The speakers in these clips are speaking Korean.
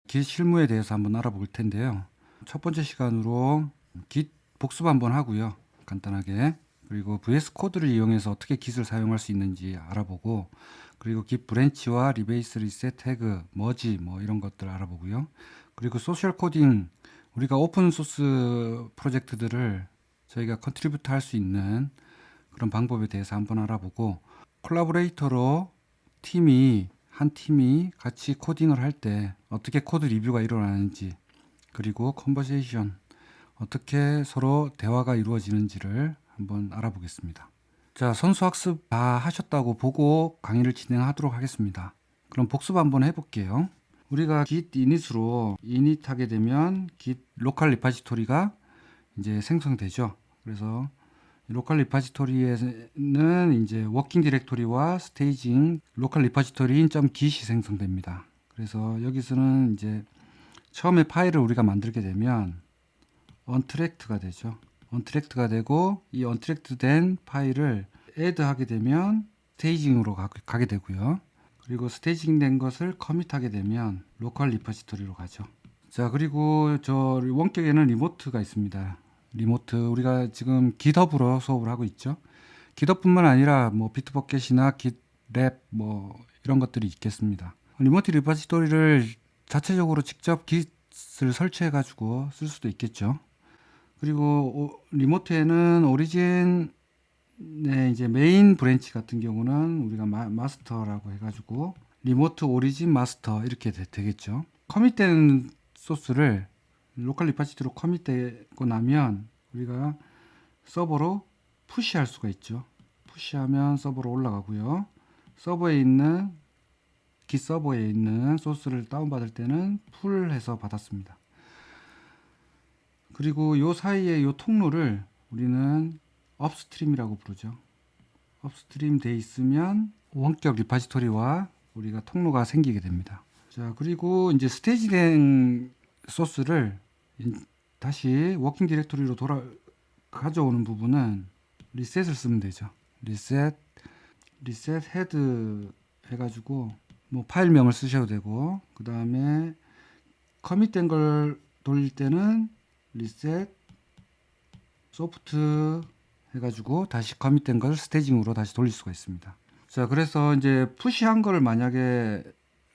Git 실무에 대해서 한번 알아볼 텐데요. 첫 번째 시간으로 Git 복습 한번 하고요. 간단하게. 그리고 VS 코드를 이용해서 어떻게 Git을 사용할 수 있는지 알아보고, 그리고 Git 브랜치와 리베이스, 리셋, 태그, 머지 뭐 이런 것들 알아보고요. 그리고 소셜 코딩, 우리가 오픈 소스 프로젝트들을 저희가 컨트리뷰트 할 수 있는 그런 방법에 대해서 한번 알아보고, 콜라보레이터로 한 팀이 같이 코딩을 할 때 어떻게 코드 리뷰가 일어나는지, 그리고 컨버세이션 어떻게 서로 대화가 이루어지는지를 한번 알아보겠습니다. 자, 선수 학습 다 하셨다고 보고 강의를 진행하도록 하겠습니다. 그럼 복습 한번 해볼게요. 우리가 git init으로 init 하게 되면 git 로컬 리파지토리가 이제 생성되죠. 그래서 로컬 리파지토리에는 이제 워킹 디렉토리와 스테이징 로컬 리파지토리인 .git이 생성됩니다. 그래서 여기서는 이제 처음에 파일을 우리가 만들게 되면 언트랙트가 되죠. 언트랙트가 되고, 이 언트랙트 된 파일을 add 하게 되면 스테이징으로 가게 되고요. 그리고 스테이징 된 것을 커밋하게 되면 로컬 리파지토리로 가죠. 자, 그리고 저 원격에는 리모트가 있습니다. 리모트, 우리가 지금 깃허브로 수업을 하고 있죠. 깃허브뿐만 아니라 뭐 비트버켓이나 깃랩 뭐 이런 것들이 있겠습니다. 리모트 리파지토리를 자체적으로 직접 깃을 설치해 가지고 쓸 수도 있겠죠. 그리고 리모트에는 오리진의 이제 메인 브랜치 같은 경우는 우리가 마스터라고 해가지고 리모트 오리진 마스터 이렇게 되겠죠. 커밋된 소스를 로컬 리파지토리로 커밋되고 나면 우리가 서버로 푸시할 수가 있죠. 푸시하면 서버로 올라가고요. 서버에 있는 깃 서버에 있는 소스를 다운받을 때는 풀해서 받았습니다. 그리고 요 사이에 요 통로를 우리는 업스트림이라고 부르죠. 업스트림 돼 있으면 원격 리파지토리와 우리가 통로가 생기게 됩니다. 자, 그리고 이제 스테이지된 소스를 다시 워킹 디렉토리로 가져오는 부분은 리셋을 쓰면 되죠. 리셋 헤드 해가지고 뭐 파일명을 쓰셔도 되고, 그 다음에 커밋된 걸 돌릴 때는 리셋 소프트 해가지고 다시 커밋된 걸 스테이징으로 다시 돌릴 수가 있습니다. 자, 그래서 이제 푸시한 거를 만약에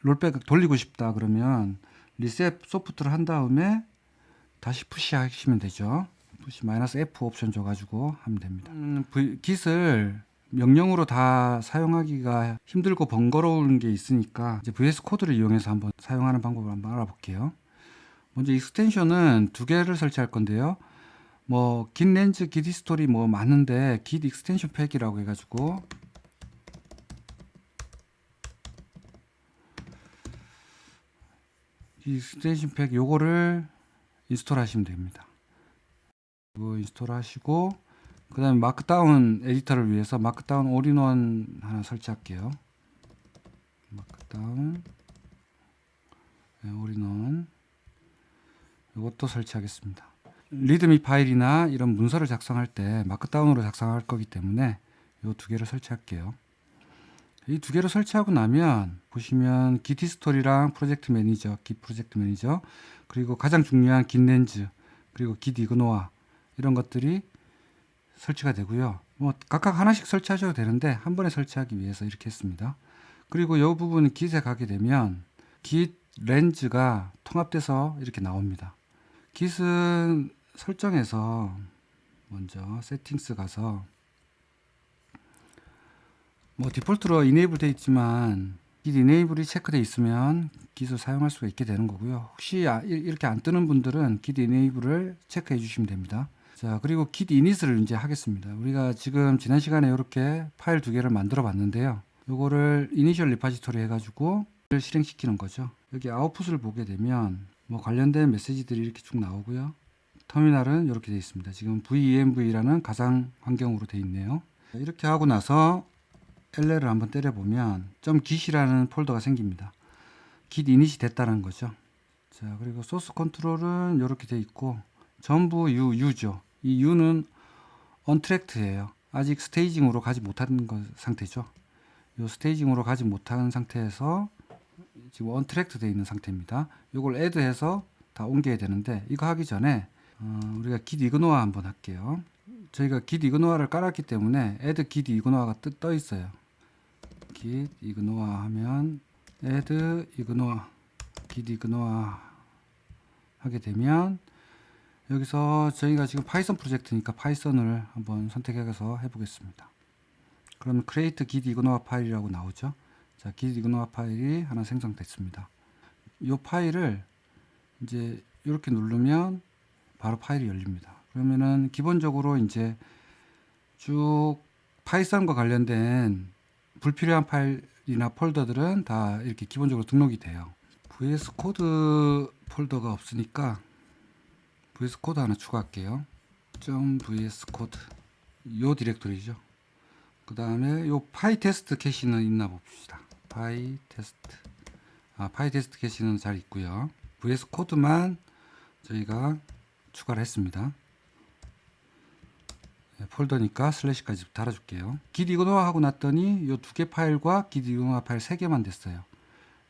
롤백 돌리고 싶다 그러면 리셋 소프트를 한 다음에 다시 푸시하시면 되죠. 푸시 마이너스 F 옵션 줘가지고 하면 됩니다. 깃을 명령으로 다 사용하기가 힘들고 번거로운 게 있으니까 이제 VS 코드를 이용해서 한번 사용하는 방법을 한번 알아볼게요. 먼저 익스텐션은 두 개를 설치할 건데요. 뭐 git 렌즈, git 히스토리 뭐 많은데 git 익스텐션 팩이라고 해가지고 익스텐션 팩 요거를 인스톨 하시면 됩니다. 이거 인스톨 하시고, 그 다음에 마크다운 에디터를 위해서 마크다운 올인원 하나 설치할게요. 마크다운 올인원 이것도 설치하겠습니다. 리드미 파일이나 이런 문서를 작성할 때 마크다운으로 작성할 거기 때문에 이 두 개를 설치할게요. 이 두 개를 설치하고 나면 보시면 git 히스토리랑 프로젝트 매니저, git 프로젝트 매니저, 그리고 가장 중요한 git 렌즈, 그리고 git 이그노아 이런 것들이 설치가 되고요. 뭐 각각 하나씩 설치하셔도 되는데 한 번에 설치하기 위해서 이렇게 했습니다. 그리고 이 부분 git에 가게 되면 git 렌즈가 통합돼서 이렇게 나옵니다. git은 설정에서 먼저 세팅스 가서 뭐 디폴트로 이네이블 되어 있지만 git 이네이블이 체크되어 있으면 git을 사용할 수가 있게 되는 거고요. 혹시 이렇게 안 뜨는 분들은 git 이네이블을 체크해 주시면 됩니다. 자, 그리고 git init을 이제 하겠습니다. 우리가 지금 지난 시간에 이렇게 파일 두 개를 만들어 봤는데요. 요거를 이니셜 리파지토리 해가지고 실행시키는 거죠. 여기 아웃풋을 보게 되면 뭐 관련된 메시지들이 이렇게 쭉 나오고요. 터미널은 이렇게 되어 있습니다. 지금 venv라는 가상 환경으로 되어 있네요. 이렇게 하고 나서 LL을 한번 때려보면 .git이라는 폴더가 생깁니다. git init이 됐다는 거죠. 자, 그리고 소스 컨트롤은 이렇게 되어 있고 전부 U죠. 이 U는 언트랙트예요. 아직 스테이징으로 가지 못한 상태죠. 이 스테이징으로 가지 못한 상태에서 지금 언트랙트 되어 있는 상태입니다. 이걸 애드해서 다 옮겨야 되는데, 이거 하기 전에 우리가 git ignore 한번 할게요. 저희가 git ignore를 깔았기 때문에 add git ignore가 떠 있어요. git ignore 하면 add ignore git ignore 하게 되면, 여기서 저희가 지금 파이썬 프로젝트니까 파이썬을 한번 선택해서 해보겠습니다. 그러면 create git ignore 파일이라고 나오죠. 자, git ignore 파일이 하나 생성됐습니다. 이 파일을 이제 이렇게 누르면 바로 파일이 열립니다. 그러면은 기본적으로 이제 쭉 파이썬과 관련된 불필요한 파일이나 폴더들은 다 이렇게 기본적으로 등록이 돼요. VS 코드 폴더가 없으니까 VS 코드 하나 추가할게요. .vs 코드 요 디렉토리죠. 그 다음에 요 파이테스트 캐시는 있나 봅시다. 파이테스트 캐시는 잘 있고요. VS 코드만 저희가 추가를 했습니다. 폴더니까 슬래시까지 달아줄게요. git ignore 하고 났더니 요 두 개 파일과 git ignore 파일 3개만 됐어요.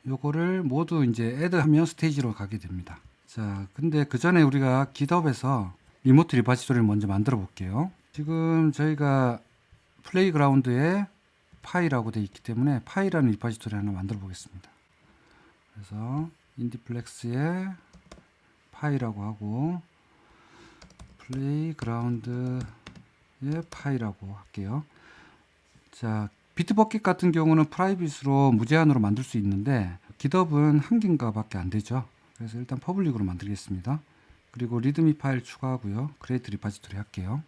요거를 모두 이제 add 하면 스테이지로 가게 됩니다. 자, 근데 그 전에 우리가 GitHub에서 리모트 리파지토리를 먼저 만들어 볼게요. 지금 저희가 플레이그라운드에 파이라고 되어 있기 때문에 파이라는 리파지토리 하나 만들어 보겠습니다. 그래서 인디플렉스에 파이라고 하고 플레이그라운드에 파이라고 할게요. 자, 비트버킷 같은 경우는 프라이빗으로 무제한으로 만들 수 있는데 GitHub은 한 개인가 밖에 안 되죠. 그래서 일단 퍼블릭으로 만들겠습니다. 그리고 리드미 파일 추가하고요. 크리에이트 리파지토리 할게요.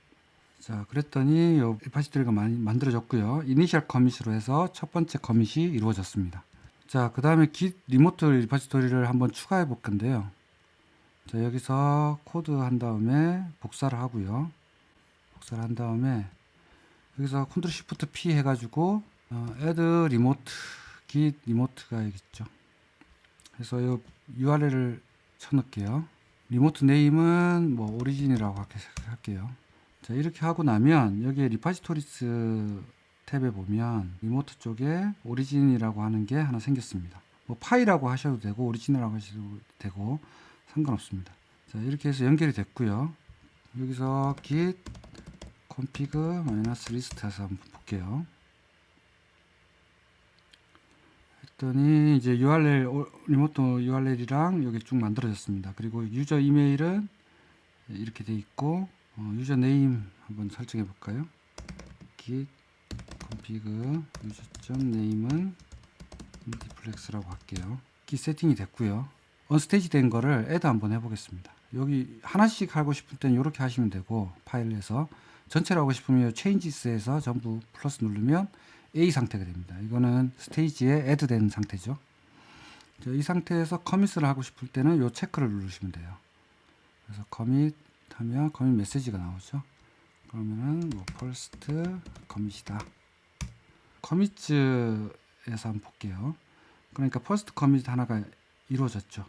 자, 그랬더니 이 리파지토리가 많이 만들어졌고요. 이니셜 커밋으로 해서 첫 번째 커밋이 이루어졌습니다. 자, 그 다음에 git 리모트 리파지토리를 한번 추가해 볼 건데요. 자, 여기서 코드 한 다음에 복사를 하고요. 복사를 한 다음에 여기서 컨트롤 시프트 P 해가지고 add remote git remote가 있겠죠. 그래서 이 URL을 쳐넣을게요. 리모트 네임은 뭐 오리진이라고 할게요. 자, 이렇게 하고 나면 여기에 리파지토리스 탭에 보면 리모트 쪽에 오리진이라고 하는 게 하나 생겼습니다. 뭐 파이라고 하셔도 되고 오리진이라고 하셔도 되고 상관없습니다. 자, 이렇게 해서 연결이 됐고요. 여기서 git config -list 해서 한번 볼게요. 했더니 이제 URL 리모트 URL이랑 여기 쭉 만들어졌습니다. 그리고 유저 이메일은 이렇게 돼 있고 유저 네임 한번 설정해 볼까요? git config user.name은 인디플렉스라고 할게요. git 세팅이 됐고요. 언스테이지 된 거를 add 한번 해보겠습니다. 여기 하나씩 하고 싶을 때는 이렇게 하시면 되고 파일에서 전체로 하고 싶으면 changes에서 전부 플러스 누르면 A 상태가 됩니다. 이거는 스테이지에 add 된 상태죠. 이 상태에서 커밋을 하고 싶을 때는 이 체크를 누르시면 돼요. 그래서 커밋 하면 커밋 메시지가 나오죠. 그러면은 뭐 first 커밋이다. 커밋에서 한번 볼게요. 그러니까 first 커밋 하나가 이루어졌죠.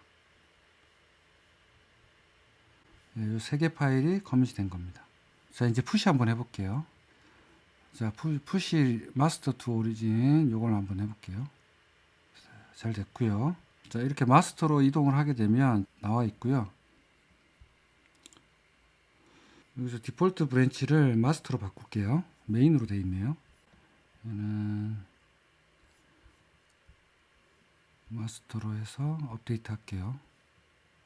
이 세 개 파일이 커밋이 된 겁니다. 자, 이제 푸시 한번 해볼게요. 자, 푸시 마스터 투 오리진 요걸 한번 해볼게요. 잘 됐고요. 자, 이렇게 마스터로 이동을 하게 되면 나와 있고요. 여기서 디폴트 브랜치를 마스터로 바꿀게요. 메인으로 되어 있네요. 얘는 마스터로 해서 업데이트 할게요.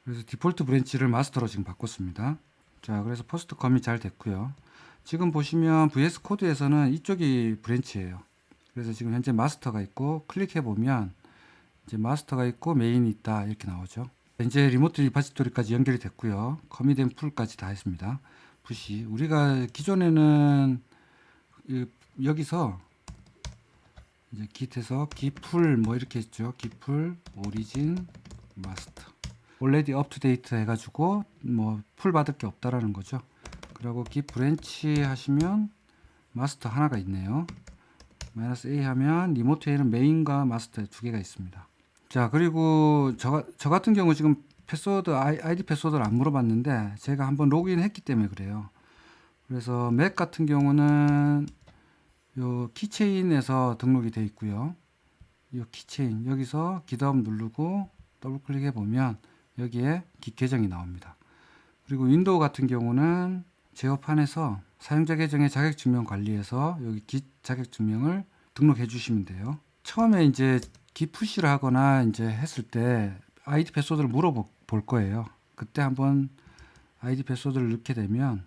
그래서 디폴트 브랜치를 마스터로 지금 바꿨습니다. 자, 그래서 퍼스트 커밋 잘 됐고요. 지금 보시면 VS 코드에서는 이쪽이 브랜치예요. 그래서 지금 현재 마스터가 있고 클릭해 보면 이제 마스터가 있고 메인이 있다 이렇게 나오죠. 이제 리모트 리파지토리까지 연결이 됐고요. 커밋 앤 풀까지 다 했습니다. 푸시 우리가 기존에는 여기서 이제 git에서 git풀 뭐 이렇게 했죠. git풀 오리진 마스터 already up to date 해가지고 뭐 풀 받을 게 없다라는 거죠. 그리고 git 브랜치 하시면 마스터 하나가 있네요. -a 하면 리모트에는 메인과 마스터 두 개가 있습니다. 자, 그리고 저 같은 경우 지금 패스워드 아이디 패스워드를 안 물어봤는데 제가 한번 로그인 했기 때문에 그래요. 그래서 맥 같은 경우는 요 키체인에서 등록이 되어 있고요. 이 키체인 여기서 기다음 누르고 더블 클릭해 보면 여기에 깃 계정이 나옵니다. 그리고 윈도우 같은 경우는 제어판에서 사용자 계정의 자격증명 관리에서 여기 깃 자격증명을 등록해 주시면 돼요. 처음에 이제 깃 푸시를 하거나 이제 했을 때 아이디 패스워드를 물어볼 거예요. 그때 한번 아이디 패스워드를 넣게 되면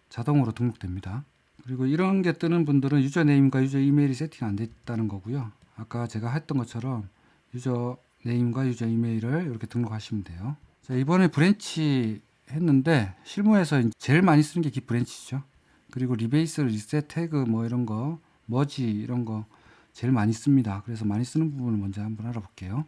자동으로 등록됩니다. 그리고 이런 게 뜨는 분들은 유저 네임과 유저 이메일이 세팅 안 됐다는 거고요. 아까 제가 했던 것처럼 유저 네임과 유저 이메일을 이렇게 등록하시면 돼요. 자, 이번에 브랜치 했는데 실무에서 제일 많이 쓰는 게 깃 브랜치죠. 그리고 리베이스, 리셋, 태그 뭐 이런 거, 머지 이런 거 제일 많이 씁니다. 그래서 많이 쓰는 부분을 먼저 한번 알아볼게요.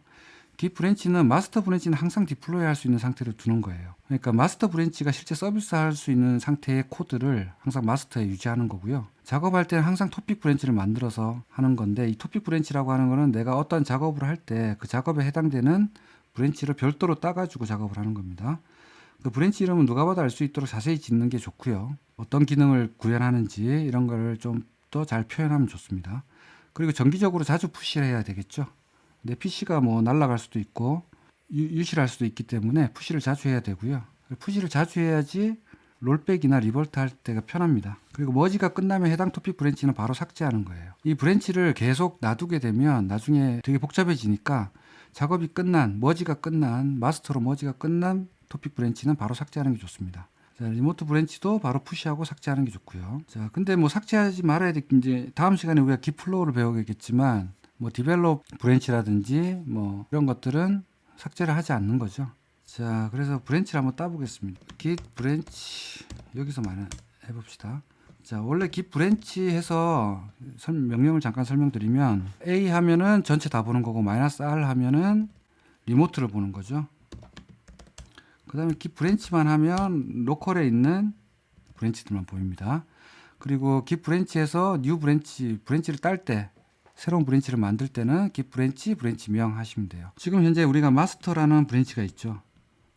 깃 브랜치는 마스터 브랜치는 항상 디플로이 할 수 있는 상태로 두는 거예요. 그러니까 마스터 브랜치가 실제 서비스 할 수 있는 상태의 코드를 항상 마스터에 유지하는 거고요. 작업할 때는 항상 토픽 브랜치를 만들어서 하는 건데 이 토픽 브랜치라고 하는 거는 내가 어떤 작업을 할 때 그 작업에 해당되는 브랜치를 별도로 따가지고 작업을 하는 겁니다. 그 브랜치 이름은 누가 봐도 알 수 있도록 자세히 짓는 게 좋고요. 어떤 기능을 구현하는지 이런 거를 좀 더 잘 표현하면 좋습니다. 그리고 정기적으로 자주 푸시를 해야 되겠죠. 내 PC가 뭐 날아갈 수도 있고 유실할 수도 있기 때문에 푸시를 자주 해야 되고요. 푸시를 자주 해야지 롤백이나 리볼트 할 때가 편합니다. 그리고 머지가 끝나면 해당 토픽 브랜치는 바로 삭제하는 거예요. 이 브랜치를 계속 놔두게 되면 나중에 되게 복잡해지니까 작업이 끝난, 머지가 끝난, 마스터로 머지가 끝난 토픽 브랜치는 바로 삭제하는 게 좋습니다. 자, 리모트 브랜치도 바로 푸시하고 삭제하는 게 좋고요. 자, 근데 뭐 삭제하지 말아야 될 게 이제 다음 시간에 우리가 깃 플로우를 배우겠지만 뭐 디벨롭 브랜치라든지 뭐 이런 것들은 삭제를 하지 않는 거죠. 자, 그래서 브랜치를 한번 따보겠습니다. git 브랜치 여기서만 해봅시다. 자, 원래 git 브랜치 해서 명령을 잠깐 설명드리면 A 하면은 전체 다 보는 거고 -R 하면은 리모트를 보는 거죠. 그 다음에 git 브랜치만 하면 로컬에 있는 브랜치들만 보입니다. 그리고 git 브랜치에서 new 브랜치를 딸 때 새로운 브랜치를 만들 때는 git 브랜치명 하시면 돼요. 지금 현재 우리가 마스터라는 브랜치가 있죠.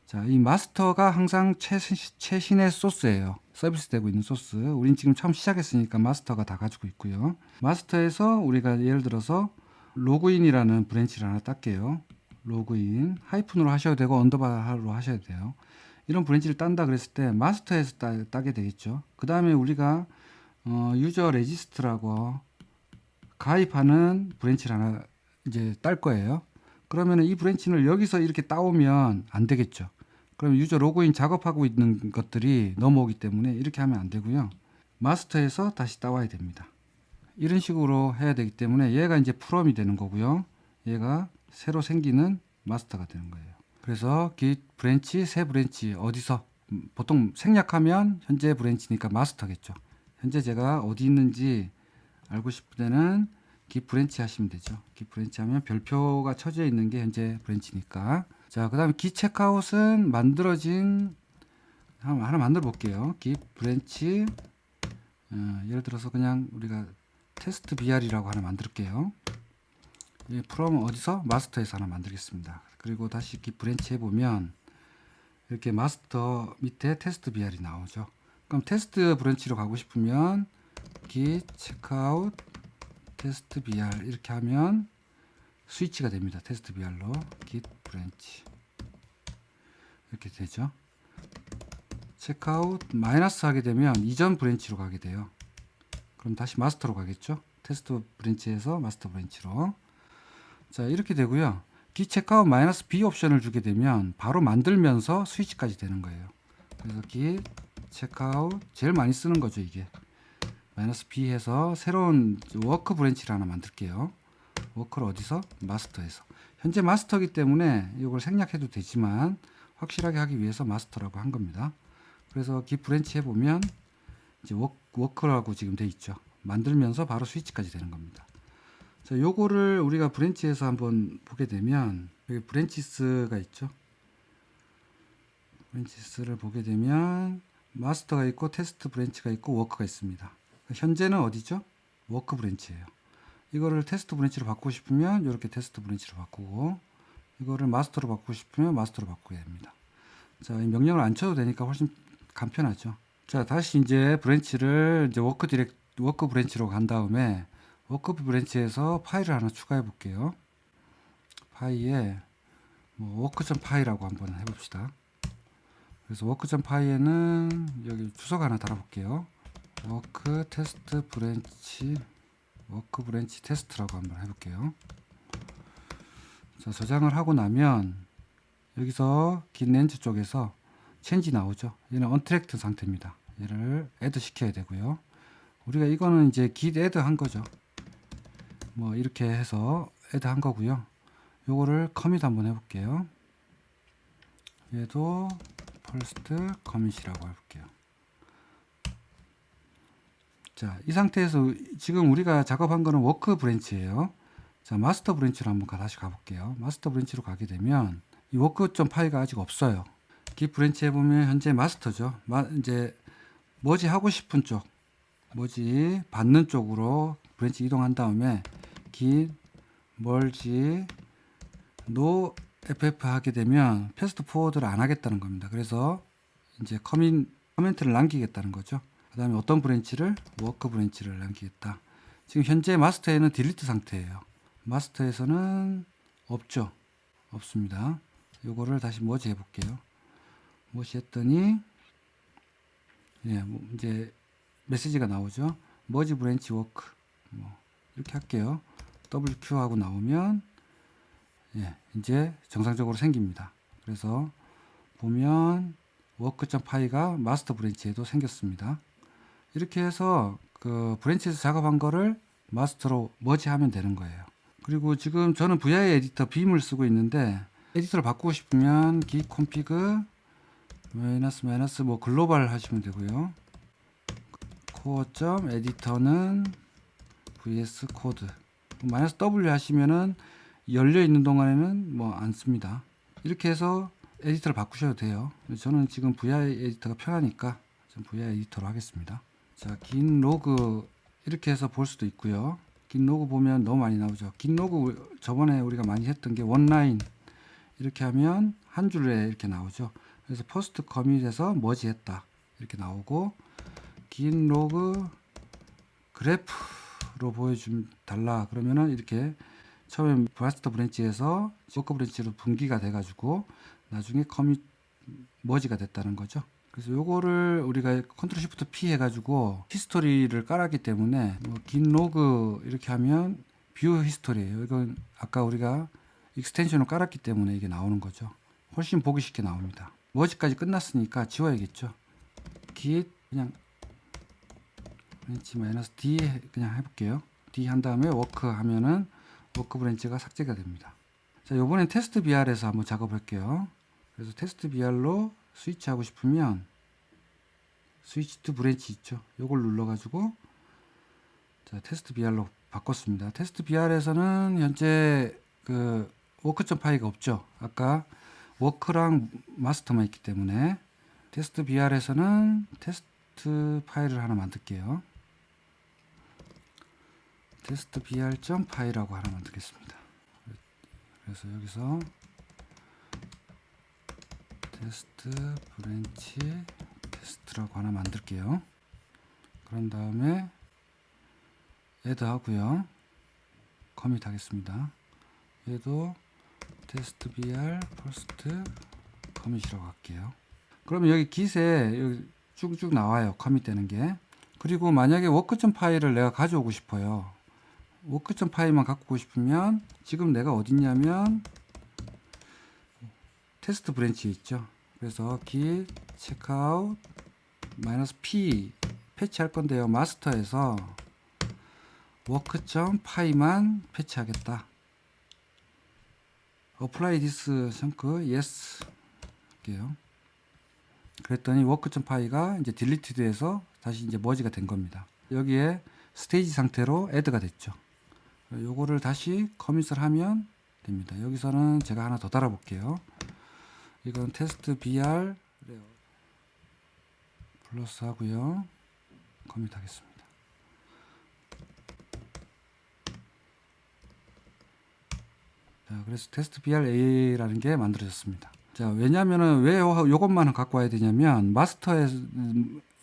자, 이 마스터가 항상 최신의 소스예요. 서비스되고 있는 소스. 우린 지금 처음 시작했으니까 마스터가 다 가지고 있고요. 마스터에서 우리가 예를 들어서 로그인이라는 브랜치를 하나 딸게요. 로그인 하이픈으로 하셔도 되고 언더바로 하셔도 돼요. 이런 브랜치를 딴다 그랬을 때 마스터에서 따게 되겠죠. 그 다음에 우리가 유저 레지스트라고 가입하는 브랜치를 하나 이제 딸 거예요. 그러면 이 브랜치를 여기서 이렇게 따오면 안 되겠죠. 그럼 유저 로그인 작업하고 있는 것들이 넘어오기 때문에 이렇게 하면 안 되고요. 마스터에서 다시 따와야 됩니다. 이런 식으로 해야 되기 때문에 얘가 이제 프롬이 되는 거고요. 얘가 새로 생기는 마스터가 되는 거예요. 그래서 git 브랜치, 새 브랜치 어디서 보통 생략하면 현재 브랜치니까 마스터겠죠. 현재 제가 어디 있는지 알고 싶을 때는 git 브랜치 하시면 되죠. git 브랜치 하면 별표가 쳐져 있는 게 현재 브랜치니까. 자, 그 다음에 git 체크아웃은 만들어진 하나 만들어 볼게요. git 브랜치 예를 들어서 그냥 우리가 테스트 br이라고 하나 만들게요. from 어디서? 마스터에서 하나 만들겠습니다. 그리고 다시 git 브랜치 해보면 이렇게 마스터 밑에 테스트 br이 나오죠. 그럼 테스트 브랜치로 가고 싶으면 git checkout 테스트 br 이렇게 하면 스위치가 됩니다. 테스트 br로 git 브랜치 이렇게 되죠. 체크아웃 마이너스 하게 되면 이전 브랜치로 가게 돼요. 그럼 다시 마스터로 가겠죠. 테스트 브랜치에서 마스터 브랜치로. 자, 이렇게 되고요. git checkout -b 옵션을 주게 되면 바로 만들면서 스위치까지 되는 거예요. 그래서 git checkout 제일 많이 쓰는 거죠, 이게. -b 해서 새로운 워크 브랜치를 하나 만들게요. 워크를 어디서? 마스터에서. 현재 마스터이기 때문에 이걸 생략해도 되지만 확실하게 하기 위해서 마스터라고 한 겁니다. 그래서 git 브랜치 해보면 이제 워크라고 지금 돼 있죠. 만들면서 바로 스위치까지 되는 겁니다. 자, 요거를 우리가 브랜치에서 한번 보게 되면 여기 브랜치스가 있죠. 브랜치스를 보게 되면 마스터가 있고 테스트 브랜치가 있고 워크가 있습니다. 현재는 어디죠? 워크 브랜치예요. 이거를 테스트 브랜치로 바꾸고 싶으면 이렇게 테스트 브랜치로 바꾸고 이거를 마스터로 바꾸고 싶으면 마스터로 바꾸어야 됩니다. 자, 이 명령을 안 쳐도 되니까 훨씬 간편하죠. 자, 다시 이제 브랜치를 이제 워크 브랜치로 간 다음에 워크 브랜치에서 파일을 하나 추가해 볼게요. 파이에 뭐 워크.파이라고 한번 해봅시다. 그래서 워크.파이에는 여기 주석 하나 달아볼게요. 워크 테스트 브랜치, 워크 브랜치 테스트라고 한번 해볼게요. 자, 저장을 하고 나면 여기서 git 렌즈 쪽에서 체인지 나오죠. 얘는 언트랙트 상태입니다. 얘를 애드 시켜야 되고요. 우리가 이거는 이제 git 애드 한 거죠. 뭐 이렇게 해서 애드 한 거고요. 요거를 커밋 한번 해볼게요. 얘도 first commit이라고 해볼게요. 자, 이 상태에서 지금 우리가 작업한 거는 워크 브랜치예요. 자, 마스터 브랜치로 한번 다시 가볼게요. 마스터 브랜치로 가게 되면 이 워크.파이가 아직 없어요. git 브랜치에 보면 현재 마스터죠. 이제 머지 하고 싶은 쪽, 머지 받는 쪽으로 브랜치 이동한 다음에 git merge no ff 하게 되면 패스트 포워드를 안 하겠다는 겁니다. 그래서 이제 커멘트를 남기겠다는 거죠. 그 다음에 어떤 브랜치를? 워크 브랜치를 남기겠다. 지금 현재 마스터에는 딜리트 상태예요. 마스터에서는 없죠. 없습니다. 요거를 다시 머지 해볼게요. 머지 했더니 예, 이제 메시지가 나오죠. 머지 브랜치 워크 뭐 이렇게 할게요. WQ 하고 나오면 예, 이제 정상적으로 생깁니다. 그래서 보면 워크.파이가 마스터 브랜치에도 생겼습니다. 이렇게 해서 그 브랜치에서 작업한 거를 마스터로 머지하면 되는 거예요. 그리고 지금 저는 VI 에디터 빔을 쓰고 있는데 에디터를 바꾸고 싶으면 git config 마이너스 뭐 글로벌 하시면 되고요. core.editor는 vs 코드 마이너스 W 하시면은 열려 있는 동안에는 뭐 안 씁니다. 이렇게 해서 에디터를 바꾸셔도 돼요. 저는 지금 VI 에디터가 편하니까 좀 VI 에디터로 하겠습니다. 자, git 로그 이렇게 해서 볼 수도 있고요. git 로그 보면 너무 많이 나오죠. git 로그 저번에 우리가 많이 했던 게 원라인 이렇게 하면 한 줄에 이렇게 나오죠. 그래서 포스트 커밋에서 머지했다 이렇게 나오고 git 로그 그래프로 보여주면 달라 그러면은 이렇게 처음에 마스터 브랜치에서 워크 브랜치로 분기가 돼가지고 나중에 커밋 머지가 됐다는 거죠. 그래서 요거를 우리가 컨트롤 시프트 P 해가지고 히스토리를 깔았기 때문에 뭐 git 로그 이렇게 하면 뷰 히스토리예요. 이건 아까 우리가 익스텐션을 깔았기 때문에 이게 나오는 거죠. 훨씬 보기 쉽게 나옵니다. 머지까지 끝났으니까 지워야겠죠. git 그냥 브랜치 마이너스 D 그냥 해볼게요. D 한 다음에 워크 하면은 워크 브랜치가 삭제가 됩니다. 자, 요번엔 테스트 BR에서 한번 작업할게요. 그래서 테스트 BR로 스위치 하고 싶으면 스위치 투 브랜치 있죠. 요걸 눌러가지고 자, 테스트 BR로 바꿨습니다. 테스트 BR에서는 현재 그 워크.파이가 없죠. 아까 워크랑 마스터만 있기 때문에 테스트 BR에서는 테스트 파일을 하나 만들게요. 테스트 br.파이라고 하나 만들겠습니다. 그래서 여기서 테스트 브랜치 테스트라고 하나 만들게요. 그런 다음에 애드 하고요. 커밋 하겠습니다. 얘도 테스트 br 퍼스트 커밋이라고 할게요. 그러면 여기 git에 여기 쭉쭉 나와요. 커밋 되는 게. 그리고 만약에 워크.파이를 내가 가져오고 싶어요. 워크.파이만 갖고 싶으면 지금 내가 어딨냐면 테스트 브랜치에 있죠. 그래서 git checkout -p 패치할 건데요. 마스터에서 워크.파이만 패치하겠다. apply this chunk yes 할게요. 그랬더니 워크.파이가 이제 딜리티드해서 다시 이제 머지가 된 겁니다. 여기에 스테이지 상태로 애드가 됐죠. 요거를 다시 커밋을 하면 됩니다. 여기서는 제가 하나 더 달아볼게요. 이건 테스트 br 플러스 하고요. 커밋 하겠습니다. 자, 그래서 테스트 br a라는 게 만들어졌습니다. 자, 왜냐면은 왜 요것만은 갖고 와야 되냐면 마스터에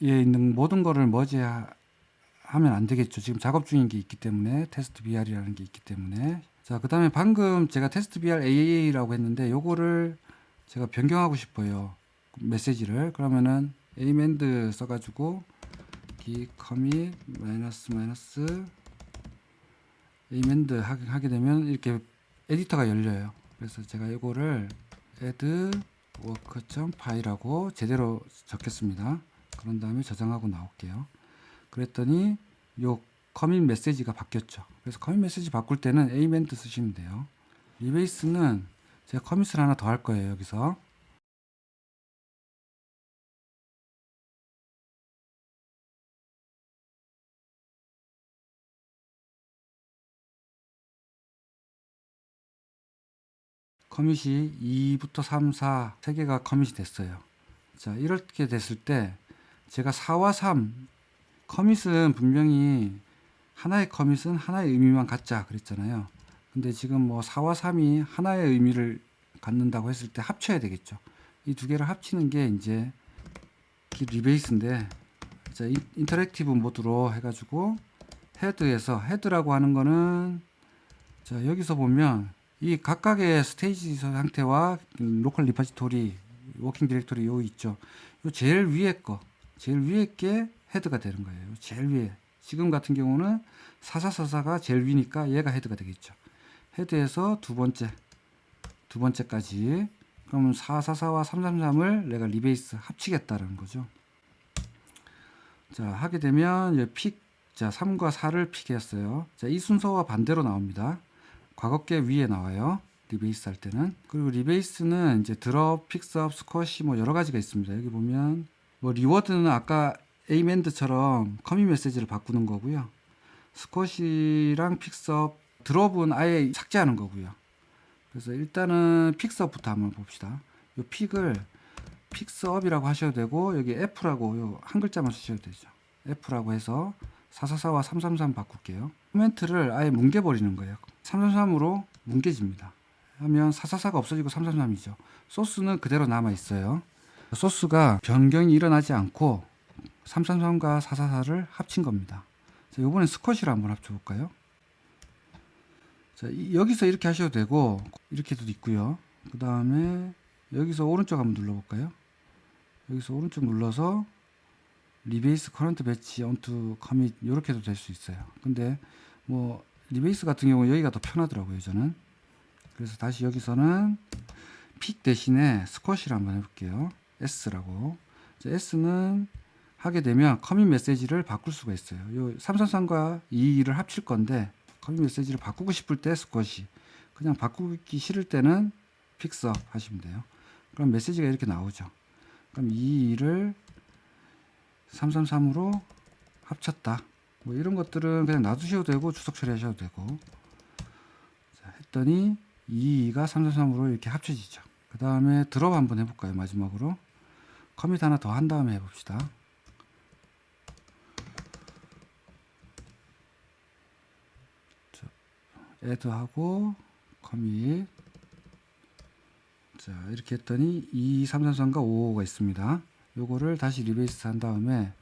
있는 모든 거를 머지하면 안 되겠죠. 지금 작업 중인 게 있기 때문에 테스트 br이라는 게 있기 때문에 자, 그 다음에 방금 제가 테스트 BR AA라고 했는데 요거를 제가 변경하고 싶어요. 메시지를. 그러면은 amen 써가지고 git commit 마이너스 amen 하게 되면 이렇게 에디터가 열려요. 그래서 제가 이거를 add work.py라고 제대로 적겠습니다. 그런 다음에 저장하고 나올게요. 그랬더니 요 커밋 메시지가 바뀌었죠. 그래서 커밋 메시지 바꿀 때는 amen 쓰시면 돼요. 리베이스는 제가 커밋을 하나 더 할 거예요. 여기서 커밋이 2부터 3, 4 3개가 커밋이 됐어요. 자, 이렇게 됐을 때 제가 4와 3 커밋은 분명히 하나의 커밋은 하나의 의미만 갖자 그랬잖아요. 근데 지금 뭐 4와 3이 하나의 의미를 갖는다고 했을 때 합쳐야 되겠죠. 이 두 개를 합치는 게 이제 리베이스인데, 자, 인터랙티브 모드로 해가지고 헤드라고 하는 거는, 자, 여기서 보면 이 각각의 스테이지 상태와 로컬 리파지토리, 워킹 디렉토리 요 있죠. 요 제일 위에 게 헤드가 되는 거예요. 제일 위에. 지금 같은 경우는 4444가 제일 위니까 얘가 헤드가 되겠죠. 헤드에서 두 번째까지. 그러면 444와 333을 내가 리베이스 합치겠다라는 거죠. 자, 하게 되면 자, 3과 4를 픽했어요. 자, 이 순서와 반대로 나옵니다. 과거께 위에 나와요. 리베이스 할 때는. 그리고 리베이스는 이제 드롭, 픽스업, 스쿼시 뭐 여러 가지가 있습니다. 여기 보면 뭐 리워드는 아까 에이멘드처럼 커밋 메시지를 바꾸는 거고요. 스쿼시랑 픽스업, 드롭은 아예 삭제하는 거고요. 그래서 일단은 픽스업부터 한번 봅시다. 이 픽을 픽스업이라고 하셔도 되고, 여기 F라고 요 한 글자만 쓰셔도 되죠. F라고 해서 444와 333 바꿀게요. 코멘트를 아예 뭉개버리는 거예요. 333으로 뭉개집니다. 하면 444가 없어지고 333이죠. 소스는 그대로 남아 있어요. 소스가 변경이 일어나지 않고 333과 444를 합친 겁니다. 자, 이번엔 스쿼시를 한번 합쳐볼까요? 자, 여기서 이렇게 하셔도 되고, 이렇게도 있고요. 그 다음에 여기서 오른쪽 한번 눌러볼까요? 여기서 오른쪽 눌러서 리베이스 커런트 배치 onto commit 이렇게도 될 수 있어요. 근데 뭐 리베이스 같은 경우 여기가 더 편하더라고요, 저는. 그래서 다시 여기서는 픽 대신에 스쿼시를 한번 해볼게요. S라고. S는 하게 되면 커밋 메시지를 바꿀 수가 있어요. 요 333과 22를 합칠 건데 커밋 메시지를 바꾸고 싶을 때 스쿼시, 그냥 바꾸기 싫을 때는 픽스업 하시면 돼요. 그럼 메시지가 이렇게 나오죠. 그럼 22를 333으로 합쳤다. 뭐 이런 것들은 그냥 놔두셔도 되고 주석 처리하셔도 되고. 자, 했더니 22가 333으로 이렇게 합쳐지죠. 그 다음에 드롭 한번 해볼까요? 마지막으로 커밋 하나 더 한 다음에 해봅시다. 애드하고 커밋. 자, 이렇게 했더니 2, 3, 3, 3과 5가 있습니다. 요거를 다시 리베이스 한 다음에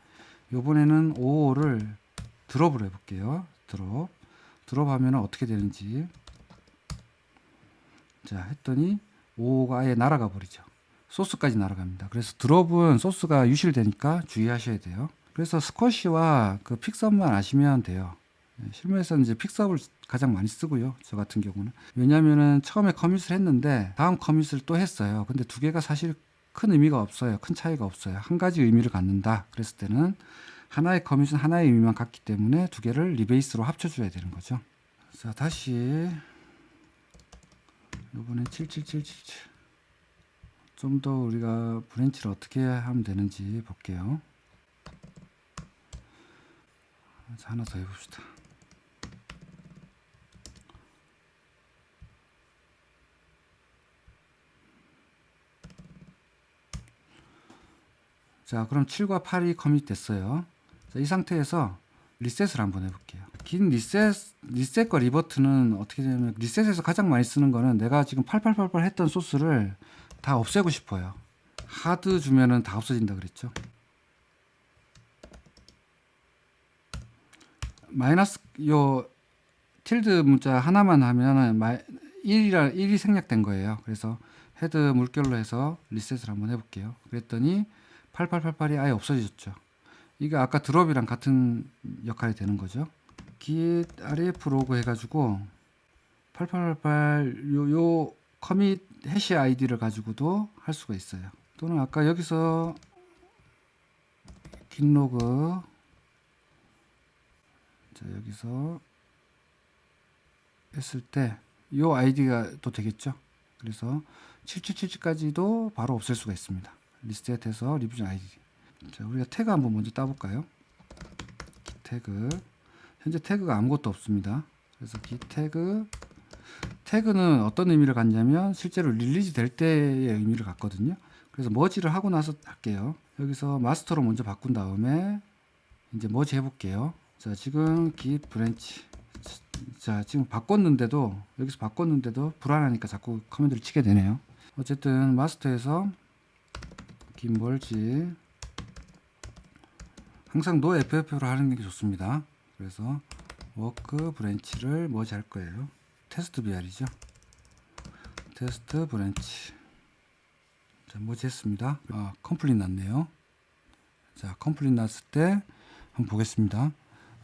요번에는 5를 드롭을 해볼게요. 드롭 하면 어떻게 되는지. 자, 했더니 5가 아예 날아가 버리죠. 소스까지 날아갑니다. 그래서 드롭은 소스가 유실되니까 주의하셔야 돼요. 그래서 스쿼시와 그 픽스업만 아시면 돼요. 실무에서는 이제 픽스업을 가장 많이 쓰고요. 저 같은 경우는. 왜냐면은 처음에 커밋을 했는데 다음 커밋을 또 했어요. 근데 두 개가 사실 큰 의미가 없어요. 큰 차이가 없어요. 한 가지 의미를 갖는다. 그랬을 때는 하나의 커밋은 하나의 의미만 갖기 때문에 두 개를 리베이스로 합쳐줘야 되는 거죠. 자, 다시 이번엔 77777 좀 더 우리가 브랜치를 어떻게 하면 되는지 볼게요. 자, 하나 더 해봅시다. 자, 그럼 7과 8이 커밋 됐어요. 자, 이 상태에서 리셋을 한번 해볼게요. 긴 리셋과 리버트는 어떻게 되냐면, 리셋에서 가장 많이 쓰는 거는 내가 지금 8888 했던 소스를 다 없애고 싶어요. 하드 주면은 다 없어진다 그랬죠. 마이너스 요 tilde 문자 하나만 하면은 1이 생략된 거예요. 그래서 헤드 물결로 해서 리셋을 한번 해볼게요. 그랬더니 8888이 아예 없어졌죠. 이게 아까 드롭이랑 같은 역할이 되는 거죠. git ref 로그 해가지고 8888 요 커밋 해시 아이디를 가지고도 할 수가 있어요. 또는 아까 여기서 git 로그, 자 여기서 했을 때 요 아이디가 또 되겠죠. 그래서 7777까지도 바로 없앨 수가 있습니다. 리셋해서 리비전 아이디. 자, 우리가 태그 한번 먼저 따볼까요? git 태그. 현재 태그가 아무것도 없습니다. 그래서 git 태그는 어떤 의미를 갖냐면 실제로 릴리즈 될 때의 의미를 갖거든요. 그래서 머지를 하고 나서 할게요. 여기서 마스터로 먼저 바꾼 다음에 이제 머지 해볼게요. 자, 지금 git 브랜치. 자, 지금 바꿨는데도 여기서 바꿨는데도 불안하니까 자꾸 커맨드를 치게 되네요. 어쨌든 마스터에서 git 멀지, 항상 no FF로 하는 게 좋습니다. 그래서 워크 브랜치를 머지 할 거예요. 테스트 BR이죠. 테스트 브랜치. 자, 머지 했습니다. 컴플릿 났네요. 자, 컴플릿 났을 때 한번 보겠습니다.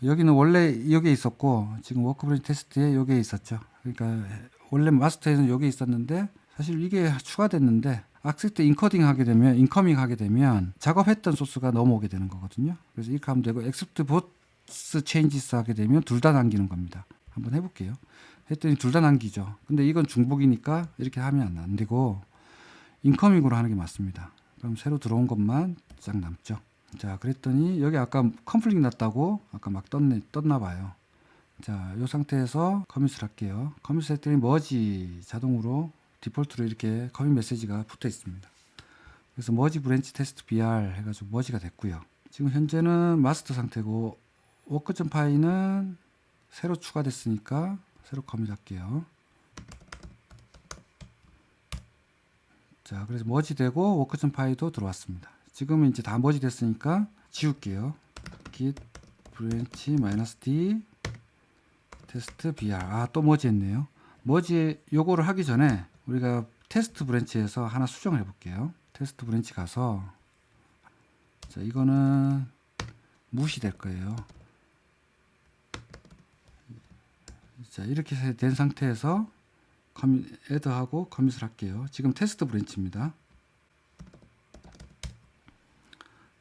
여기는 원래 여기에 있었고 지금 워크 브랜치 테스트에 여기에 있었죠. 그러니까 원래 마스터에는 여기에 있었는데 사실 이게 추가됐는데 악세트 인커밍 하게 되면 작업했던 소스가 넘어오게 되는 거거든요. 그래서 이렇게 하면 되고 except both changes 하게 되면 둘 다 남기는 겁니다. 한번 해볼게요. 했더니 둘 다 남기죠. 근데 이건 중복이니까 이렇게 하면 안 되고 인커밍으로 하는 게 맞습니다. 그럼 새로 들어온 것만 쫙 남죠. 자, 그랬더니 여기 아까 컴플릿 났다고 아까 막 떴나 봐요. 자, 이 상태에서 커밋을 할게요. 커밋을 했더니 머지 자동으로 디폴트로 이렇게 커밋 메시지가 붙어 있습니다. 그래서 머지 브랜치 테스트 BR 해가지고 머지가 됐고요. 지금 현재는 마스터 상태고 워크.py 파일은 새로 추가됐으니까 새로 커밋 할게요. 자, 그래서 머지 되고 워크.py 파일도 들어왔습니다. 지금은 이제 다 머지 됐으니까 지울게요. git branch -d 테스트 br. 또 머지 했네요. 머지 요거를 하기 전에 우리가 테스트 브랜치에서 하나 수정을 해 볼게요. 테스트 브랜치 가서, 자, 이거는 무시될 거예요. 자, 이렇게 된 상태에서 애드하고 커밋을 할게요. 지금 테스트 브랜치입니다.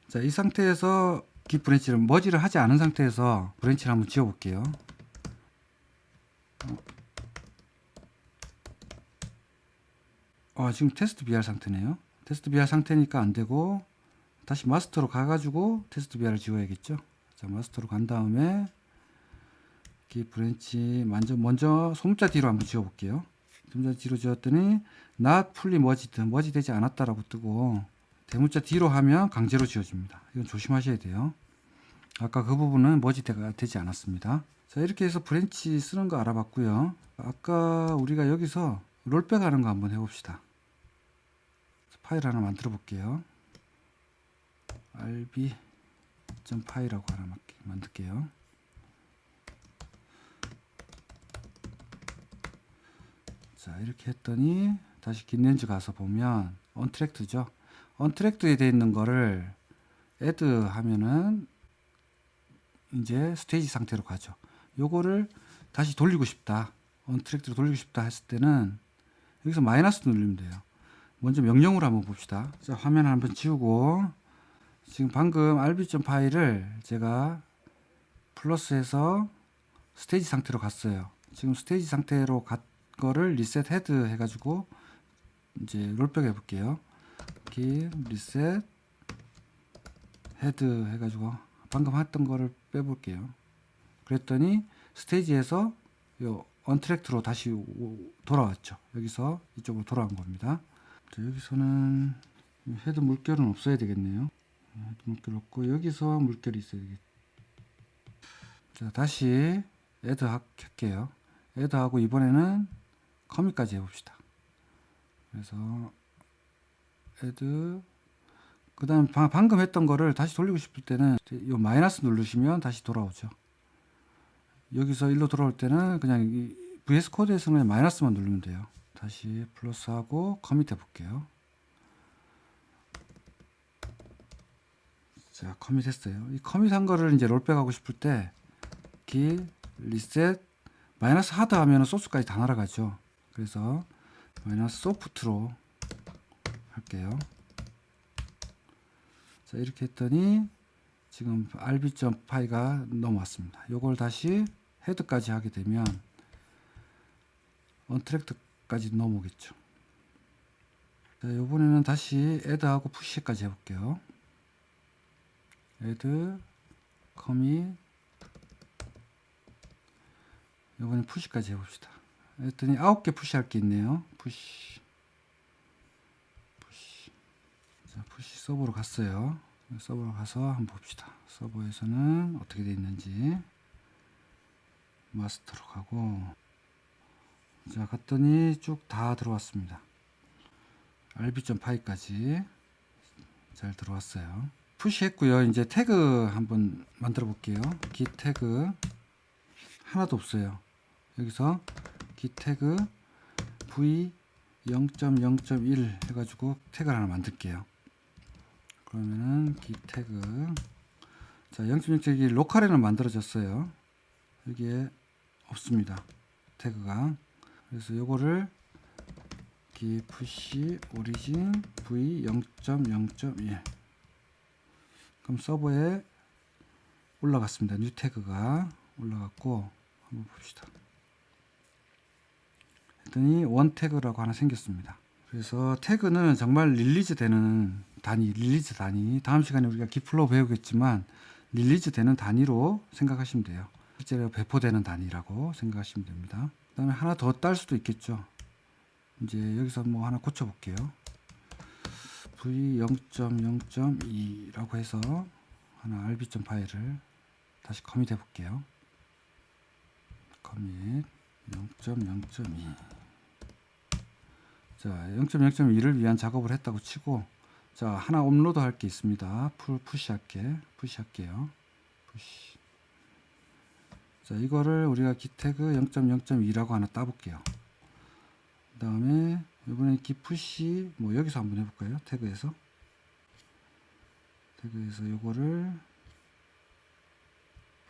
자, 이 상태에서 git 브랜치를 머지를 하지 않은 상태에서 브랜치를 한번 지워 볼게요. 지금 테스트 BR 상태네요. 테스트 BR 상태니까 안 되고 다시 마스터로 가가지고 테스트 BR을 지워야겠죠. 자, 마스터로 간 다음에 git 브랜치 먼저 소문자 뒤로 한번 지워 볼게요. 소문자 뒤로 지웠더니 not fully merged, 머지 되지 않았다라고 뜨고 대문자 뒤로 하면 강제로 지워집니다. 이건 조심하셔야 돼요. 아까 그 부분은 머지가 되지 않았습니다. 자, 이렇게 해서 브랜치 쓰는 거 알아봤고요. 아까 우리가 여기서 롤백 하는 거 한번 해봅시다. 파일 하나 만들어 볼게요. rb.py라고 하나 만들게요. 자, 이렇게 했더니 다시 gitlenz 가서 보면 언트랙트죠. 언트랙트에 되어 있는 거를 add 하면은 이제 스테이지 상태로 가죠. 요거를 다시 돌리고 싶다, 언트랙트로 돌리고 싶다 했을 때는 여기서 마이너스 누르면 돼요. 먼저 명령으로 한번 봅시다. 자, 화면 한번 지우고 지금 방금 rb.py를 제가 플러스해서 스테이지 상태로 갔어요. 지금 스테이지 상태로 간 거를 리셋 헤드 해가지고 이제 롤백 해볼게요. 리셋 헤드 해가지고 방금 했던 거를 빼볼게요. 그랬더니 스테이지에서 요 언트랙트로 다시 돌아왔죠. 여기서 이쪽으로 돌아온 겁니다. 자, 여기서는 헤드 물결은 없어야 되겠네요. 헤드 물결 없고 여기서 물결이 있어야 되겠죠. 자, 다시 애드 할게요. 애드 하고 이번에는 커밋까지 해봅시다. 그래서 애드, 그 다음 방금 했던 거를 다시 돌리고 싶을 때는 이 마이너스 누르시면 다시 돌아오죠. 여기서 일로 돌아올 때는 그냥 이 VS 코드에서는 그냥 마이너스만 누르면 돼요. 다시 플러스하고 커밋 해볼게요. 자, 커밋 했어요. 이 커밋한 거를 이제 롤백 하고 싶을 때 기 리셋 마이너스 하드 하면 소스까지 다 날아가죠. 그래서 마이너스 소프트로 할게요. 자, 이렇게 했더니 지금 rb.py가 넘어왔습니다. 요걸 다시 헤드까지 하게 되면 언트랙트까지 넘어오겠죠. 자, 요번에는 다시 add하고 push까지 해볼게요. add, commit, 요번엔 push까지 해봅시다. 했더니 9개 푸시할 게 있네요. 푸시. 자, 푸시 서버로 갔어요. 서버로 가서 한번 봅시다. 서버에서는 어떻게 되어 있는지. 마스터로 가고. 자, 갔더니 쭉 다 들어왔습니다. rb.py까지 잘 들어왔어요. 푸시 했고요. 이제 태그 한번 만들어 볼게요. git 태그 하나도 없어요. 여기서 git 태그 v 0.0.1 해가지고 태그를 하나 만들게요. 그러면은 git 태그 자 0.0.1 로컬에는 만들어졌어요. 여기에 없습니다. 태그가. 그래서 요거를 git push origin v 0.0.1 그럼 서버에 올라갔습니다. 뉴 태그가 올라갔고 한번 봅시다. 했더니 원 태그라고 하나 생겼습니다. 그래서 태그는 정말 릴리즈 되는 단위, 릴리즈 단위. 다음 시간에 우리가 기플로 배우겠지만 릴리즈 되는 단위로 생각하시면 돼요. 실제로 배포되는 단위라고 생각하시면 됩니다. 그 다음에 하나 더 딸 수도 있겠죠. 이제 여기서 뭐 하나 고쳐 볼게요. v 0.0.2라고 해서 하나 rb.py를 다시 커밋 해 볼게요. 커밋 0.0.2 자 0.0.2를 위한 작업을 했다고 치고 자 하나 업로드 할 게 있습니다. 푸시 할게요. 푸시. 자 이거를 우리가 git 태그 0.0.2라고 하나 따볼게요. 그 다음에 이번에 git 푸시 뭐 여기서 한번 해볼까요? 태그에서 요거를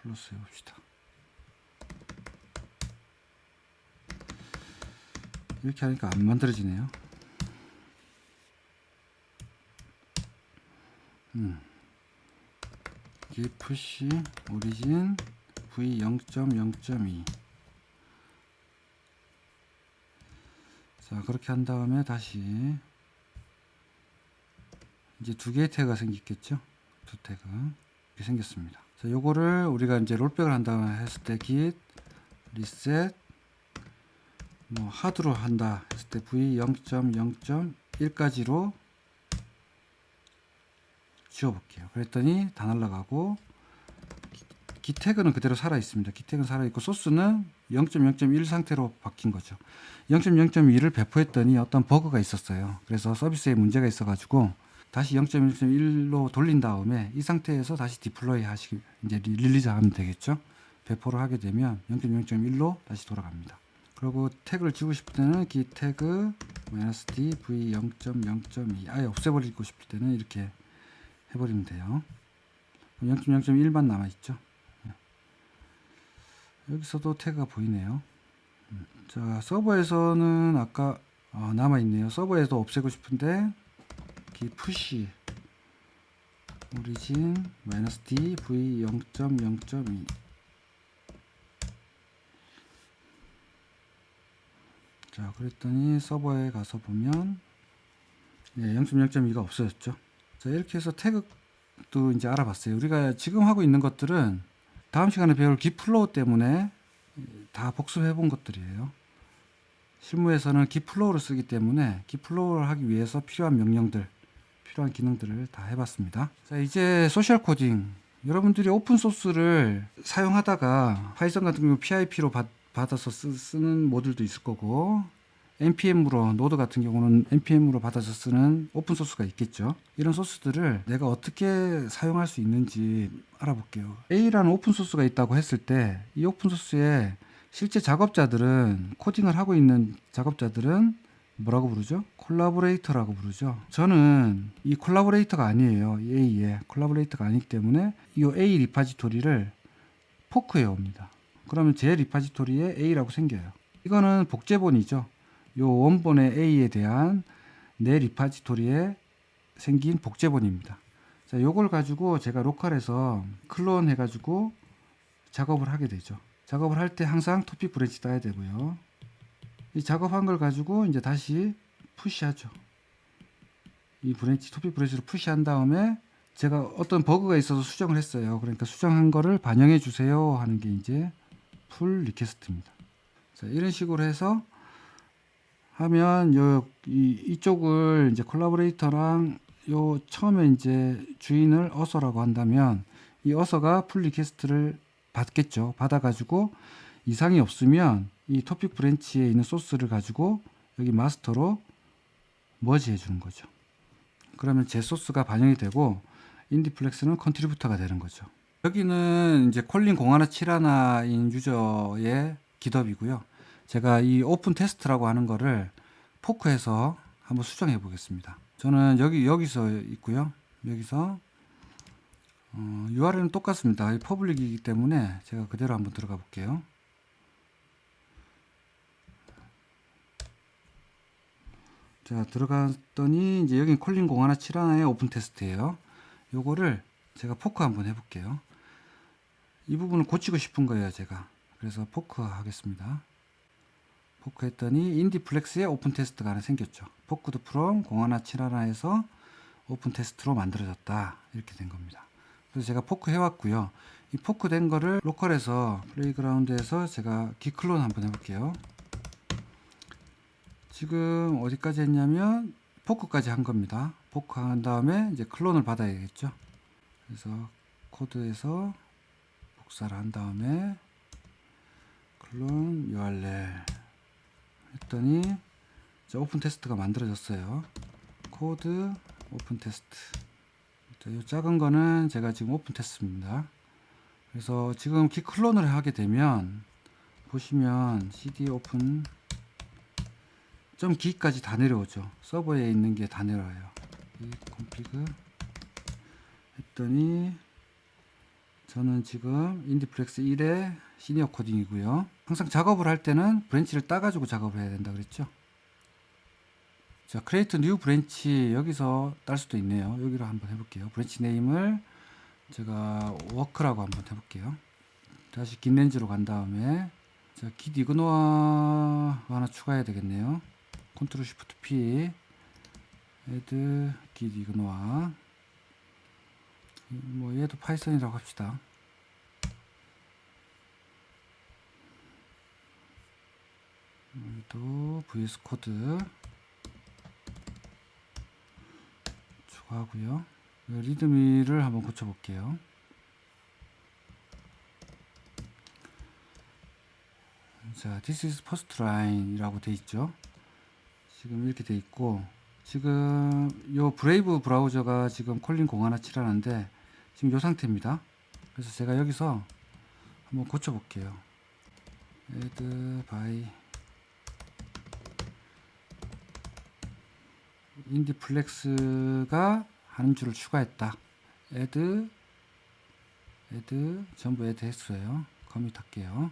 플러스 해봅시다. 이렇게 하니까 안 만들어지네요. git push origin v 0.0.2 자 그렇게 한 다음에 다시 이제 두 개의 태그가 생기겠죠. 두 태그 이렇게 생겼습니다. 자 요거를 우리가 이제 롤백을 한다 했을 때 git reset 뭐 하드로 한다 했을 때 v 0.0.1까지로 지워볼게요. 그랬더니 다 날라가고 git 태그는 그대로 살아 있습니다. git 태그는 살아 있고 소스는 0.0.1 상태로 바뀐 거죠. 0.0.2를 배포했더니 어떤 버그가 있었어요. 그래서 서비스에 문제가 있어가지고 다시 0.1.1로 돌린 다음에 이 상태에서 다시 디플로이 하시기 이제 릴리즈 하면 되겠죠. 배포를 하게 되면 0.0.1로 다시 돌아갑니다. 그리고 태그를 지우고 싶을 때는 git 태그 -d v 0.0.2 아예 없애버리고 싶을 때는 이렇게 해버리면 돼요. 0.0.1만 남아있죠. 여기서도 태그가 보이네요. 자 서버에서는 아까 남아있네요. 서버에도 없애고 싶은데 git push origin -d v 0.0.2 자 그랬더니 서버에 가서 보면 0.0.2가 없어졌죠. 자 이렇게 해서 태그도 이제 알아봤어요. 우리가 지금 하고 있는 것들은 다음 시간에 배울 gitflow 때문에 다 복습해 본 것들이에요. 실무에서는 gitflow를 쓰기 때문에 gitflow를 하기 위해서 필요한 명령들, 필요한 기능들을 다 해봤습니다. 자 이제 소셜 코딩. 여러분들이 오픈 소스를 사용하다가 파이썬 같은 경우 PIP로 받아서 쓰는 모듈도 있을 거고 npm으로, 노드 같은 경우는 npm으로 받아서 쓰는 오픈 소스가 있겠죠. 이런 소스들을 내가 어떻게 사용할 수 있는지 알아볼게요. A라는 오픈 소스가 있다고 했을 때 이 오픈 소스에 실제 작업자들은, 코딩을 하고 있는 작업자들은 뭐라고 부르죠? 콜라보레이터라고 부르죠. 저는 이 콜라보레이터가 아니에요. 이 A의 콜라보레이터가 아니기 때문에 이 A 리파지토리를 포크해 옵니다. 그러면 제 리파지토리에 A라고 생겨요. 이거는 복제본이죠. 요 원본의 A에 대한 내 리파지토리에 생긴 복제본입니다. 자, 요걸 가지고 제가 로컬에서 클론 해가지고 작업을 하게 되죠. 작업을 할 때 항상 토픽 브랜치 따야 되고요. 이 작업한 걸 가지고 이제 다시 푸시하죠. 이 브랜치, 토픽 브랜치로 푸시한 다음에 제가 어떤 버그가 있어서 수정을 했어요. 그러니까 수정한 거를 반영해 주세요 하는 게 이제 풀 리퀘스트입니다. 자, 이런 식으로 해서 하면 이쪽을 이제 콜라보레이터랑 요 처음에 이제 주인을 어서라고 한다면 이 어서가 풀 리퀘스트를 받겠죠. 받아가지고 이상이 없으면 이 토픽 브랜치에 있는 소스를 가지고 여기 마스터로 머지 해주는 거죠. 그러면 제 소스가 반영이 되고 인디플렉스는 컨트리뷰터가 되는 거죠. 여기는 이제 콜린 0171인 유저의 기덥이고요. 제가 이 오픈 테스트라고 하는 거를 포크해서 한번 수정해 보겠습니다. 저는 여기서 있고요. 여기서 URL은 똑같습니다. 퍼블릭이기 때문에 제가 그대로 한번 들어가 볼게요. 자, 들어갔더니 이제 여기 콜린 0171의 오픈 테스트예요. 요거를 제가 포크 한번 해볼게요. 이 부분을 고치고 싶은 거예요, 제가. 그래서 포크 하겠습니다. 포크 했더니 인디플렉스에 오픈 테스트가 하나 생겼죠. 포크드 프롬 0171에서 오픈 테스트로 만들어졌다. 이렇게 된 겁니다. 그래서 제가 포크 해왔고요. 이 포크 된 거를 로컬에서 플레이그라운드에서 제가 기클론 한번 해볼게요. 지금 어디까지 했냐면 포크까지 한 겁니다. 포크 한 다음에 이제 클론을 받아야겠죠. 그래서 코드에서 복사를 한 다음에 클론 URL 했더니 이제 오픈 테스트가 만들어졌어요. 코드 오픈 테스트. 이 작은 거는 제가 지금 오픈 테스트입니다. 그래서 지금 기 클론을 하게 되면 보시면 cd 오픈 점 기까지 다 내려오죠. 서버에 있는 게 다 내려와요. 이 컴피그 했더니 저는 지금 인디플렉스 1의 시니어 코딩이고요. 항상 작업을 할 때는 브랜치를 따가지고 작업을 해야 된다 그랬죠. 자, create new 브랜치 여기서 딸 수도 있네요. 여기로 한번 해볼게요. 브랜치 네임을 제가 워크라고 한번 해볼게요. 다시 깃렌즈로 간 다음에 자, git 이그노아 하나 추가해야 되겠네요. 컨트롤 쉬프트 P add git 이그노아 뭐 얘도 파이썬이라고 합시다. 또 vs 코드 추가하고요. 리드미를 한번 고쳐 볼게요. 자, this is first line 이라고 돼 있죠. 지금 이렇게 돼 있고, 지금 요 브레이브 브라우저가 지금 콜린 0171인데 지금 요 상태입니다. 그래서 제가 여기서 한번 고쳐 볼게요. add by 인디플렉스가 하는 줄을 추가했다. add 전부 add 했어요. 커밋 할게요.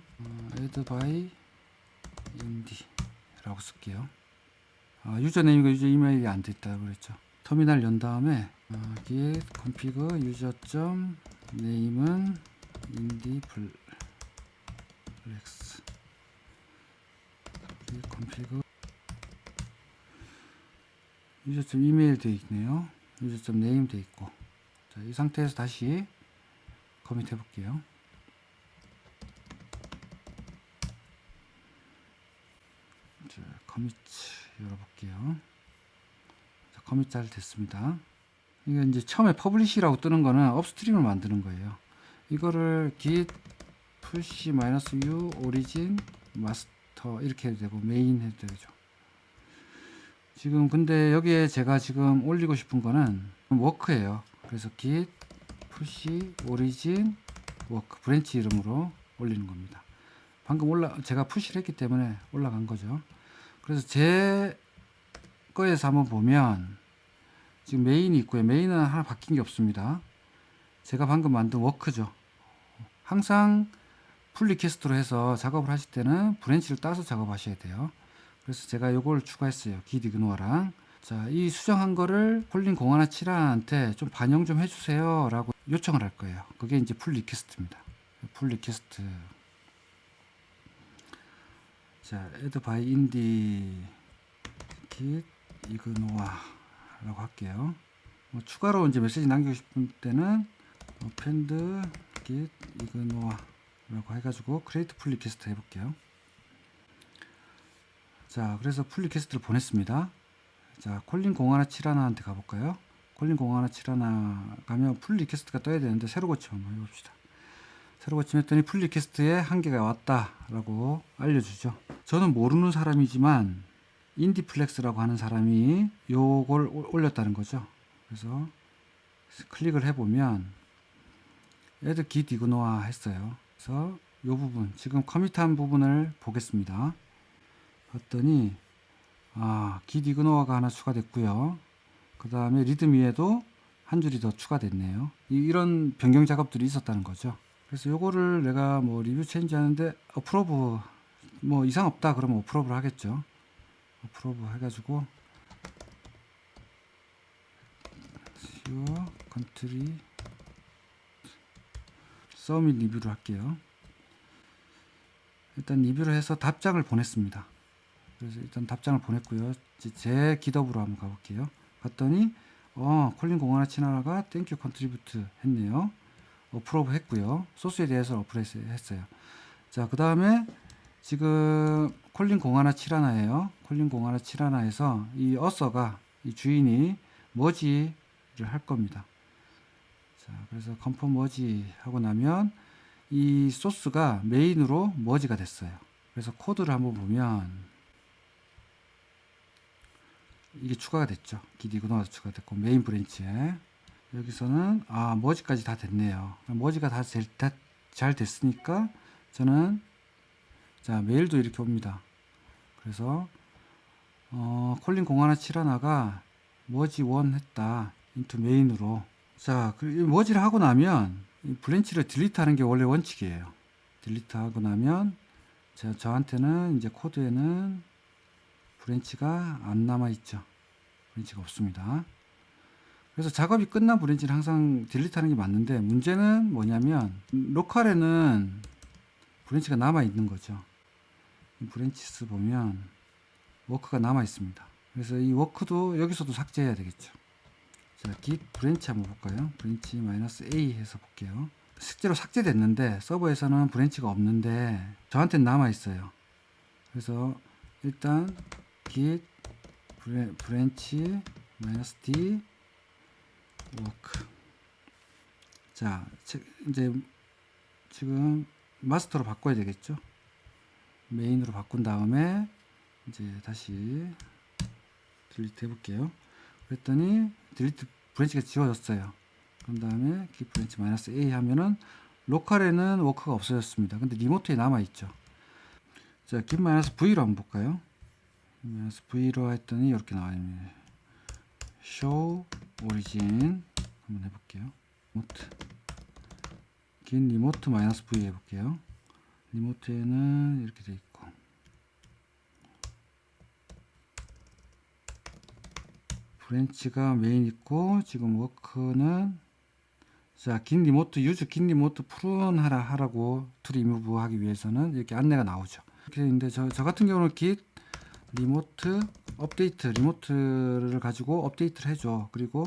add by 인디 라고 쓸게요. 유저네임과 유저 이메일이 안 됐다 그랬죠. 터미널 연 다음에 git config user name은 indiflex git config user 이메일 되어 있네요. user name 되어 있고, 자, 이 상태에서 다시 커밋 해볼게요. 자, 커밋 열어볼게요. 자, 커밋 잘 됐습니다. 이게 이제 처음에 퍼블리시라고 뜨는 거는 업스트림을 만드는 거예요. 이거를 git push -u origin master 이렇게 해도 되고 메인 해도 되죠. 지금 근데 여기에 제가 지금 올리고 싶은 거는 워크예요. 그래서 git push origin work 브랜치 이름으로 올리는 겁니다. 방금 제가 푸시를 했기 때문에 올라간 거죠. 그래서 제 거에서 한번 보면 지금 메인이 있고요. 메인은 하나 바뀐 게 없습니다. 제가 방금 만든 워크죠. 항상 풀 리퀘스트로 해서 작업을 하실 때는 브랜치를 따서 작업하셔야 돼요. 그래서 제가 요걸 추가했어요. git ignore 자, 이 수정한 거를 콜린 0127한테 좀 반영 좀 해주세요 라고 요청을 할 거예요. 그게 이제 풀 리퀘스트입니다. 풀 리퀘스트. 자, add by indie git ignore 라고 할게요. 뭐 추가로 이제 메시지 남기고 싶은 때는 append git ignore 라고 해가지고 create pull request 해볼게요. 자, 그래서 pull request를 보냈습니다. 자, 콜린 0171한테 가볼까요? 콜린 0171 가면 pull request가 떠야 되는데 새로 고침 한번 해봅시다. 새로 고침했더니 pull request에 한개가 왔다라고 알려주죠. 저는 모르는 사람이지만 인디플렉스라고 하는 사람이 요걸 올렸다는 거죠. 그래서 클릭을 해보면 add git ignore 했어요. 그래서 요 부분 지금 커밋한 부분을 보겠습니다. 봤더니 git ignore가 하나 추가됐고요. 그 다음에 리드미에도 한 줄이 더 추가됐네요. 이런 변경 작업들이 있었다는 거죠. 그래서 요거를 내가 뭐 리뷰 체인지 하는데 어프로브 뭐 이상 없다 그러면 어프로브를 하겠죠. 어프로브 해가지고 컨트리 서밋 리뷰를 할게요. 일단 리뷰를 해서 답장을 보냈습니다. 그래서 일단 답장을 보냈고요. 제 기더브로 한번 가볼게요. 봤더니 콜린 0171가 땡큐 컨트리뷰트 했네요. 어프로브 했고요. 소스에 대해서 어프로브 했어요. 자, 그 다음에 지금 콜린 0171예요. 콜린 0171에서 이 어서가 이 주인이 머지를 할 겁니다. 자, 그래서 컨펌 머지 하고 나면 이 소스가 메인으로 머지가 됐어요. 그래서 코드를 한번 보면 이게 추가가 됐죠. git ignore 추가됐고 메인 브랜치에 여기서는 머지까지 다 됐네요. 머지가 다 잘 됐으니까 저는 자 메일도 이렇게 옵니다. 그래서 콜린 0171가 머지 1 했다 인투 메인으로. 자, 머지를 하고 나면 이 브랜치를 딜리트 하는 게 원래 원칙이에요. 딜리트 하고 나면 저한테는 이제 코드에는 브랜치가 안 남아 있죠. 브랜치가 없습니다. 그래서 작업이 끝난 브랜치를 항상 딜리트 하는 게 맞는데 문제는 뭐냐면 로컬에는 브랜치가 남아 있는 거죠. 브랜치스 보면 워크가 남아 있습니다. 그래서 이 워크도 여기서도 삭제해야 되겠죠. 자, git 브랜치 한번 볼까요? 브랜치 -a 해서 볼게요. 실제로 삭제됐는데 서버에서는 브랜치가 없는데 저한테는 남아 있어요. 그래서 일단 git 브랜치 -d 워크. 자, 이제 지금 마스터로 바꿔야 되겠죠. 메인으로 바꾼 다음에 이제 다시 딜리트 해볼게요. 그랬더니 딜리트 브랜치가 지워졌어요. 그런 다음에 git 브랜치 -a 하면은 로컬에는 워크가 없어졌습니다. 근데 리모트에 남아있죠. 자, git -v로 한번 볼까요? v로 했더니 이렇게 나와요. show origin 한번 해볼게요. 리모트 git 리모트 -v 해볼게요. 리모트에는 이렇게 돼 있고 브랜치가 메인 있고 지금 워크는 자, git 리모트 유즈 git 리모트 프룬 하라고 to remove 하기 위해서는 이렇게 안내가 나오죠. 이렇게 있는데 저 같은 경우는 git 리모트 업데이트 리모트를 가지고 업데이트를 해줘. 그리고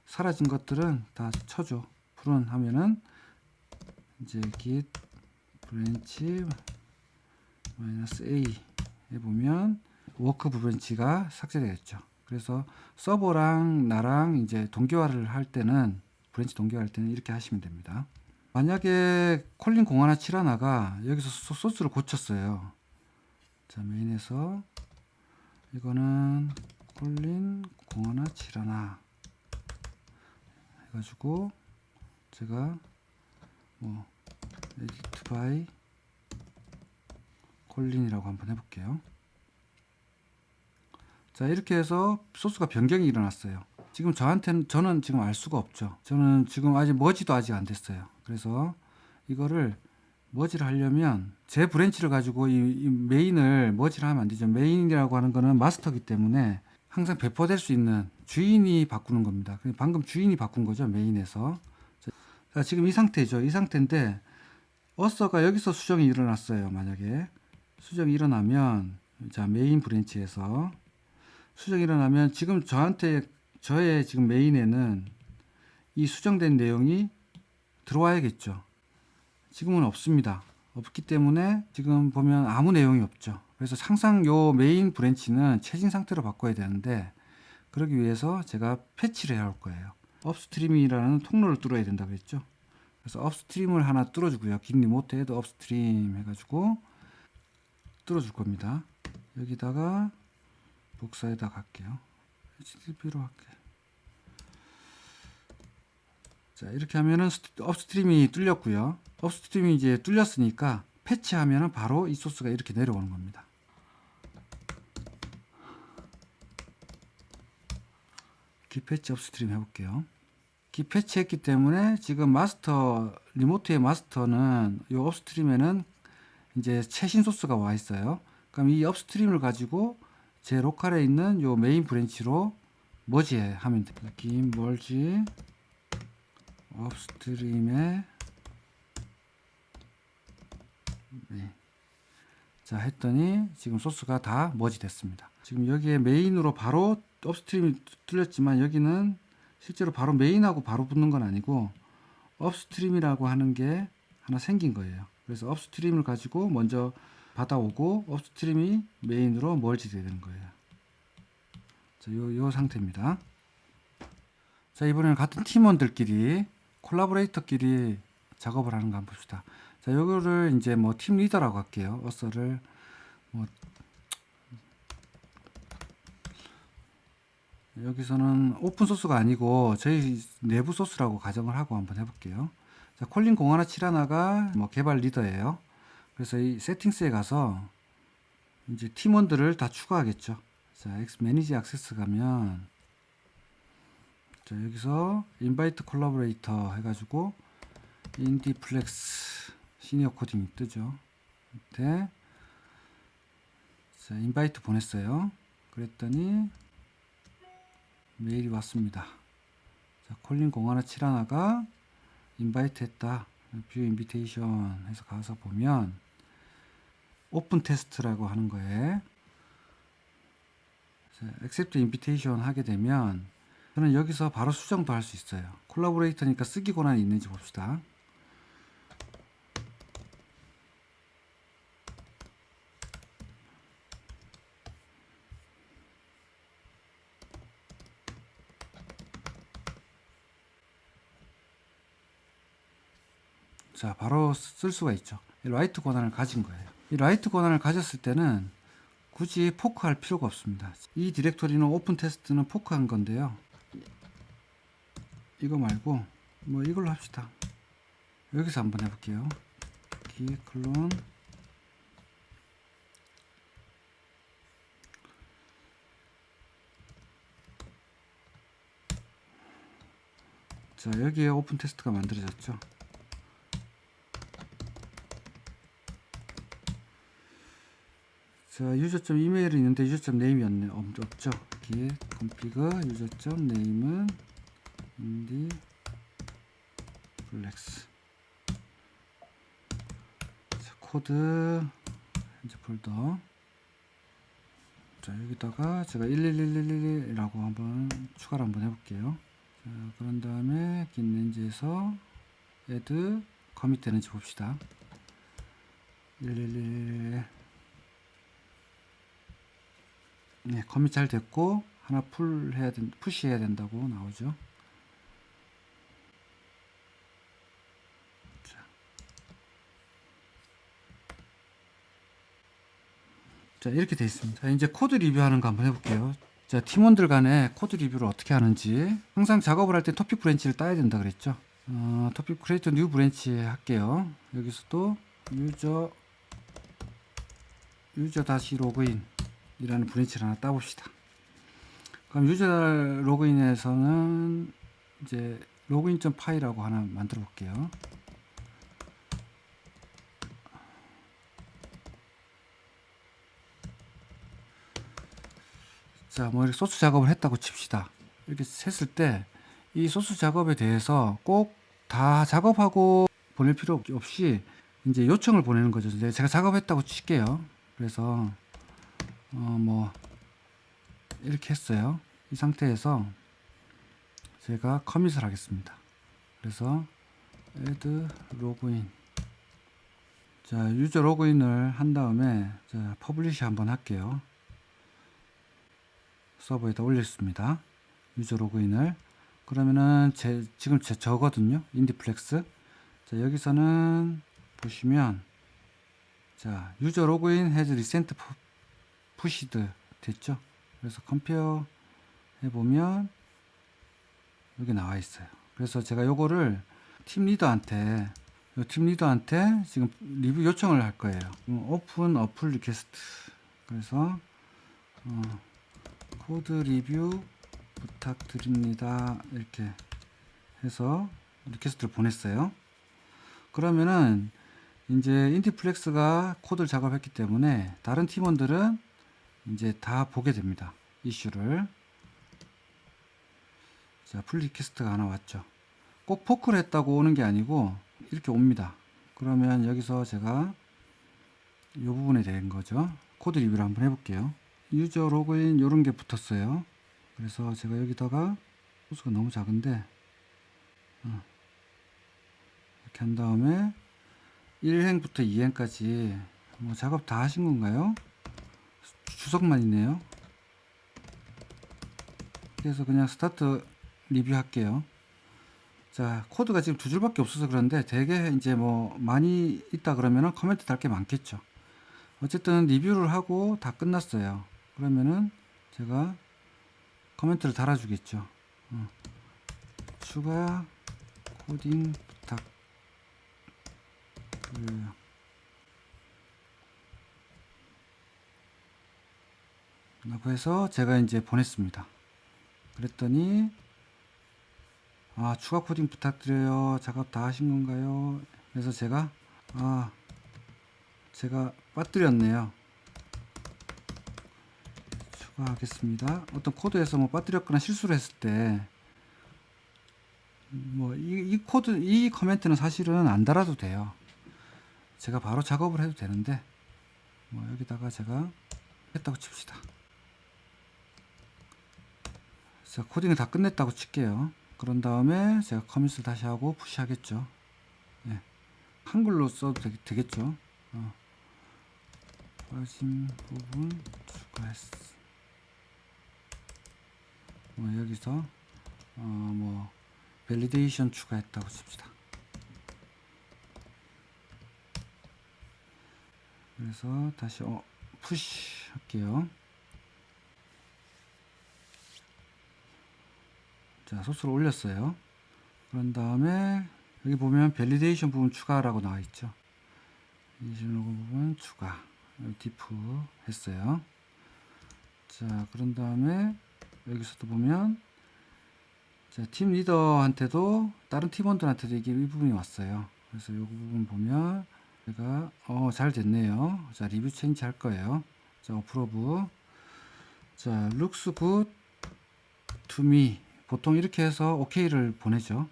사라진 것들은 다 쳐줘. 프룬 하면은 이제 git 브랜치 -a 해보면 워크 브랜치가 삭제되겠죠. 그래서 서버랑 나랑 이제 동기화를 할 때는 브랜치 동기화할 때는 이렇게 하시면 됩니다. 만약에 콜린 0171가 여기서 소스를 고쳤어요. 자, 메인에서 이거는 콜린 공하나 칠하나 해가지고 제가 뭐 에디트 바이 콜린이라고 한번 해볼게요. 자, 이렇게 해서 소스가 변경이 일어났어요. 지금 저는 지금 알 수가 없죠. 저는 지금 아직 머지도 아직 안 됐어요. 그래서 이거를 머지를 하려면 제 브랜치를 가지고 이 메인을 머지를 하면 안 되죠. 메인이라고 하는 거는 마스터기 때문에 항상 배포될 수 있는 주인이 바꾸는 겁니다. 방금 주인이 바꾼 거죠. 메인에서. 자, 지금 이 상태죠. 이 상태인데 어서가 여기서 수정이 일어났어요. 만약에 수정이 일어나면 자, 메인 브랜치에서 수정이 일어나면 지금 저의 지금 메인에는 이 수정된 내용이 들어와야겠죠. 지금은 없습니다. 없기 때문에 지금 보면 아무 내용이 없죠. 그래서 항상 요 메인 브랜치는 최신 상태로 바꿔야 되는데 그러기 위해서 제가 패치를 해야 할 거예요. 업스트림이라는 통로를 뚫어야 된다 그랬죠. 그래서 업스트림을 하나 뚫어주고요. 긴 리모트 헤드 업스트림 해가지고 뚫어줄 겁니다. 여기다가 복사에다 갈게요. HTTP로 할게요. 자, 이렇게 하면은 업스트림이 뚫렸고요. 업스트림이 이제 뚫렸으니까 패치하면은 바로 이 소스가 이렇게 내려오는 겁니다. 기 패치 업스트림 해볼게요. 기 패치했기 때문에 지금 마스터 리모트의 마스터는 이 업스트림에는 이제 최신 소스가 와 있어요. 그럼 이 업스트림을 가지고 제 로컬에 있는 요 메인 브랜치로 머지하면 됩니다. 긴 멀지 업스트림에 네. 자 했더니 지금 소스가 다 머지 됐습니다. 지금 여기에 메인으로 바로 업스트림이 뚫렸지만 여기는 실제로 바로 메인하고 바로 붙는 건 아니고 업스트림이라고 하는 게 하나 생긴 거예요. 그래서 업스트림을 가지고 먼저 받아오고 업스트림이 메인으로 멀지 되는 거예요. 자, 요 상태입니다. 자, 이번에는 같은 팀원들끼리 콜라보레이터끼리 작업을 하는 거 한번 봅시다. 자, 요거를 이제 뭐 팀 리더라고 할게요. 어서를 뭐 여기서는 오픈 소스가 아니고 저희 내부 소스라고 가정을 하고 한번 해볼게요. 자, 콜린 0171가 뭐 개발 리더예요. 그래서 이 세팅스에 가서 이제 팀원들을 다 추가하겠죠. 자, X 매니지 액세스 가면 자, 여기서 인바이트 콜라보레이터 해가지고 인디플렉스 시니어 코딩이 뜨죠. 밑에 자, 인바이트 보냈어요. 그랬더니 메일이 왔습니다. 자, 콜린 0171가 인바이트 했다. 뷰 인비테이션 해서 가서 보면 오픈 테스트라고 하는 거에 accept invitation 하게 되면 저는 여기서 바로 수정도 할 수 있어요. 콜라보레이터니까 쓰기 권한이 있는지 봅시다. 자, 바로 쓸 수가 있죠. 이 라이트 권한을 가진 거예요. 이 라이트 권한을 가졌을 때는 굳이 포크할 필요가 없습니다. 이 디렉토리는 오픈 테스트는 포크한 건데요. 이거 말고 뭐 이걸로 합시다. 여기서 한번 해볼게요. 기 클론 자, 여기에 오픈 테스트가 만들어졌죠. 자, 유저점 이메일이 있는데 유저점 네임이 없죠. 여기에 config 유저점 네임은 인디 블랙스. 자, 코드 이제 폴더. 자, 여기다가 제가 11111이라고 한번 추가를 한번 해볼게요. 자, 그런 다음에 git 렌즈에서 add commit 되는지 봅시다. 111 네, 커밋 잘 됐고 하나 푸시 해야 된다고 나오죠. 자, 이렇게 돼 있습니다. 자, 이제 코드 리뷰하는 거 한번 해볼게요. 자, 팀원들 간에 코드 리뷰를 어떻게 하는지. 항상 작업을 할 때 토픽 브랜치를 따야 된다 그랬죠. 토픽 크리에이트 뉴 브랜치 할게요. 여기서도 유저 다시 로그인 이라는 브랜치를 하나 따봅시다. 그럼 유저 로그인에서는 이제 로그인.py 파일이라고 하나 만들어 볼게요. 자, 뭐 이렇게 소스 작업을 했다고 칩시다. 이렇게 했을 때 이 소스 작업에 대해서 꼭 다 작업하고 보낼 필요 없이 이제 요청을 보내는 거죠. 제가 작업했다고 칠게요. 그래서 뭐 이렇게 했어요. 이 상태에서 제가 커밋을 하겠습니다. 그래서 add 로그인. 자, 유저 로그인을 한 다음에 자, 퍼블리시 한번 할게요. 서버에다 올렸습니다. 유저 로그인을. 그러면은 지금 저거든요. 인디플렉스. 자, 여기서는 보시면 자, 유저 로그인 has recent pushed 됐죠. 그래서 컴페어 해보면 여기 나와 있어요. 그래서 제가 요거를 팀 리더한테 지금 리뷰 요청을 할 거예요. 오픈 어플 리퀘스트. 그래서 코드 리뷰 부탁드립니다. 이렇게 해서 리퀘스트를 보냈어요. 그러면은 이제 인디플렉스가 코드를 작업했기 때문에 다른 팀원들은 이제 다 보게 됩니다. 이슈를. 자, 풀 리퀘스트가 하나 왔죠. 꼭 포크를 했다고 오는 게 아니고 이렇게 옵니다. 그러면 여기서 제가 이 부분에 대한 거죠. 코드 리뷰를 한번 해볼게요. 유저 로그인 이런 게 붙었어요. 그래서 제가 여기다가 소스가 너무 작은데 이렇게 한 다음에 1행부터 2행까지 뭐 작업 다 하신 건가요? 주석만 있네요. 그래서 그냥 스타트 리뷰 할게요. 자, 코드가 지금 두 줄밖에 없어서 그런데 되게 이제 뭐 많이 있다 그러면은 커멘트 달 게 많겠죠. 어쨌든 리뷰를 하고 다 끝났어요. 그러면은 제가 커멘트를 달아주겠죠. 추가 코딩 부탁 라고 해서 제가 이제 보냈습니다. 그랬더니 추가 코딩 부탁드려요. 작업 다 하신 건가요? 그래서 제가 빠뜨렸네요. 추가하겠습니다. 어떤 코드에서 뭐 빠뜨렸거나 실수를 했을 때 뭐 이 코드 이 커멘트는 사실은 안 달아도 돼요. 제가 바로 작업을 해도 되는데 뭐 여기다가 제가 했다고 칩시다. 자, 코딩을 다 끝냈다고 칠게요. 그런 다음에 제가 커밋을 다시 하고 푸시하겠죠. 예. 한글로 써도 되겠죠. 빠진 부분 추가했어. 뭐 여기서 뭐 밸리데이션 추가했다고 칩시다. 그래서 다시 푸시 할게요. 자, 소스를 올렸어요. 그런 다음에 여기 보면 밸리데이션 부분 추가라고 나와 있죠. 이전 로고 부분 추가. 디프 했어요. 자, 그런 다음에 여기서도 보면 자, 팀 리더한테도 다른 팀원들한테도 이게 이 부분이 왔어요. 그래서 이 부분 보면 제가 잘 됐네요. 자, 리뷰 체인지 할 거예요. 자, 어프로브. 자, looks good to me. 보통 이렇게 해서 OK를 보내죠.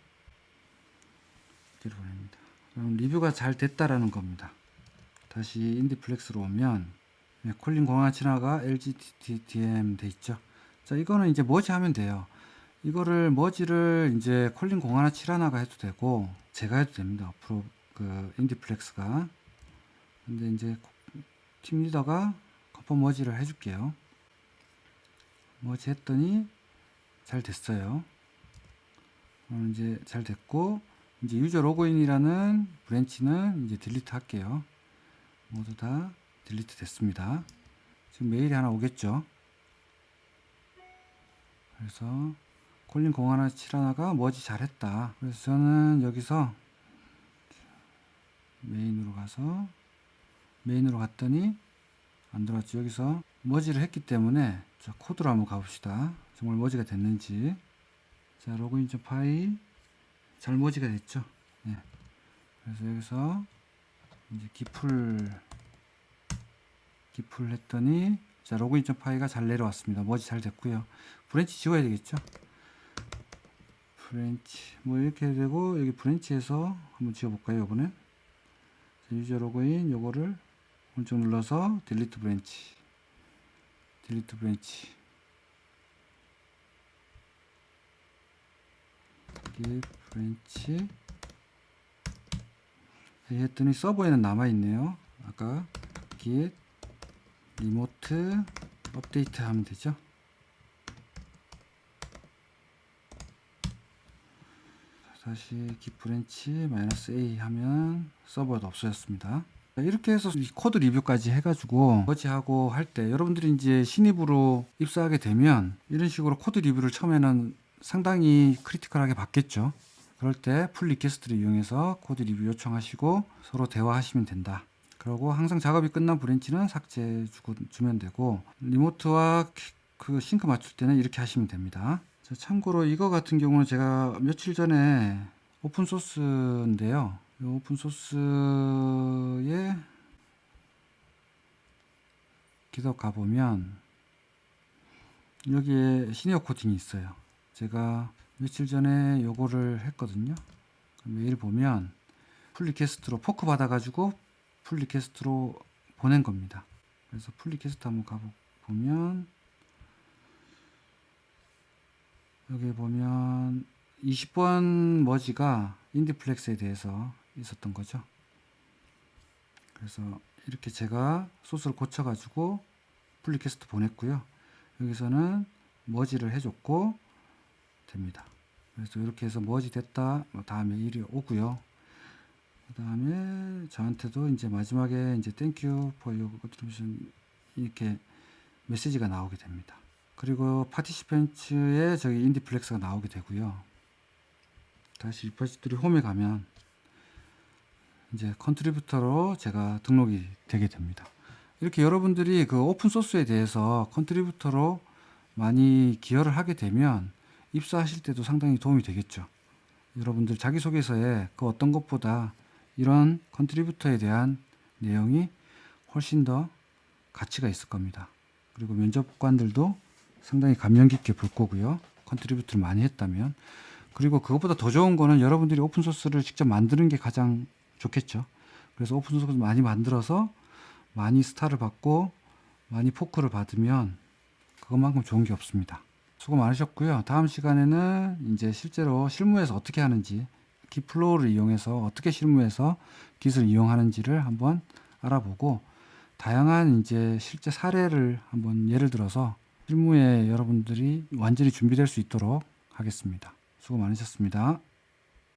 OK를 보냅니다. 그럼 리뷰가 잘 됐다라는 겁니다. 다시 인디플렉스로 오면 콜린 공항 친화가 LGDDM 돼 있죠. 자, 이거는 이제 머지 하면 돼요. 이거를 머지를 이제 콜린 공하나 칠하나가 해도 되고 제가 해도 됩니다. 앞으로 그 인디플렉스가. 근데 이제 팀 리더가 컨펌 머지를 해줄게요. 머지 했더니 잘 됐어요. 이제 잘 됐고 이제 유저 로그인이라는 브랜치는 이제 딜리트 할게요. 모두 다 딜리트 됐습니다. 지금 메일이 하나 오겠죠. 그래서 콜린 0171가 머지 잘했다. 그래서 저는 여기서 메인으로 갔더니 안 들어왔죠. 여기서 머지를 했기 때문에 자, 코드로 한번 가봅시다. 정말 머지가 됐는지. 자, 로그인.파이 잘 머지가 됐죠. 네. 그래서 여기서 이제 기풀 했더니 자, 로그인.파이가 잘 내려왔습니다. 머지 잘 됐고요. 브랜치 지워야 되겠죠. 브랜치 뭐 이렇게 되고 여기 브랜치에서 한번 지워볼까요? 이번엔 유저 로그인 요거를 오른쪽 눌러서 딜리트 브랜치 여기 브랜치 했더니 서버에는 남아있네요. 아까 git 리모트 업데이트 하면 되죠. 다시 git 브랜치 -a 하면 서버도 없어졌습니다. 이렇게 해서 코드 리뷰까지 해가지고 머지하고 할 때 여러분들이 이제 신입으로 입사하게 되면 이런 식으로 코드 리뷰를 처음에는 상당히 크리티컬하게 받겠죠. 그럴 때 풀 리퀘스트를 이용해서 코드 리뷰 요청하시고 서로 대화하시면 된다. 그리고 항상 작업이 끝난 브랜치는 삭제 주면 되고 리모트와 그 싱크 맞출 때는 이렇게 하시면 됩니다. 자, 참고로 이거 같은 경우는 제가 며칠 전에 오픈소스인데요. 이 오픈소스에 기도 가보면 여기에 시니어 코딩이 있어요. 제가 며칠 전에 요거를 했거든요. 메일 보면 풀 리퀘스트로 포크 받아가지고 풀 리퀘스트로 보낸 겁니다. 그래서 풀 리퀘스트 한번 가보면 여기 보면 20번 머지가 인디플렉스에 대해서 있었던 거죠. 그래서 이렇게 제가 소스를 고쳐가지고 풀 리퀘스트 보냈고요. 여기서는 머지를 해줬고 됩니다. 그래서 이렇게 해서 머지 됐다. 다음에 일이 오고요. 그 다음에 저한테도 이제 마지막에 이제 Thank you for your contribution 이렇게 메시지가 나오게 됩니다. 그리고 파티시펜츠에 저기 인디플렉스가 나오게 되고요. 다시 리포지토리 홈에 가면 이제 컨트리뷰터로 제가 등록이 되게 됩니다. 이렇게 여러분들이 그 오픈 소스에 대해서 컨트리뷰터로 많이 기여를 하게 되면 입사하실 때도 상당히 도움이 되겠죠. 여러분들 자기소개서에 그 어떤 것보다 이런 컨트리뷰터에 대한 내용이 훨씬 더 가치가 있을 겁니다. 그리고 면접관들도 상당히 감명 깊게 볼 거고요. 컨트리뷰터를 많이 했다면. 그리고 그것보다 더 좋은 거는 여러분들이 오픈소스를 직접 만드는 게 가장 좋겠죠. 그래서 오픈소스 많이 만들어서 많이 스타를 받고 많이 포크를 받으면 그것만큼 좋은 게 없습니다. 수고 많으셨고요. 다음 시간에는 이제 실제로 실무에서 어떻게 하는지 기플로우를 이용해서 어떻게 실무에서 깃을 이용하는지를 한번 알아보고 다양한 이제 실제 사례를 한번 예를 들어서 실무에 여러분들이 완전히 준비될 수 있도록 하겠습니다. 수고 많으셨습니다.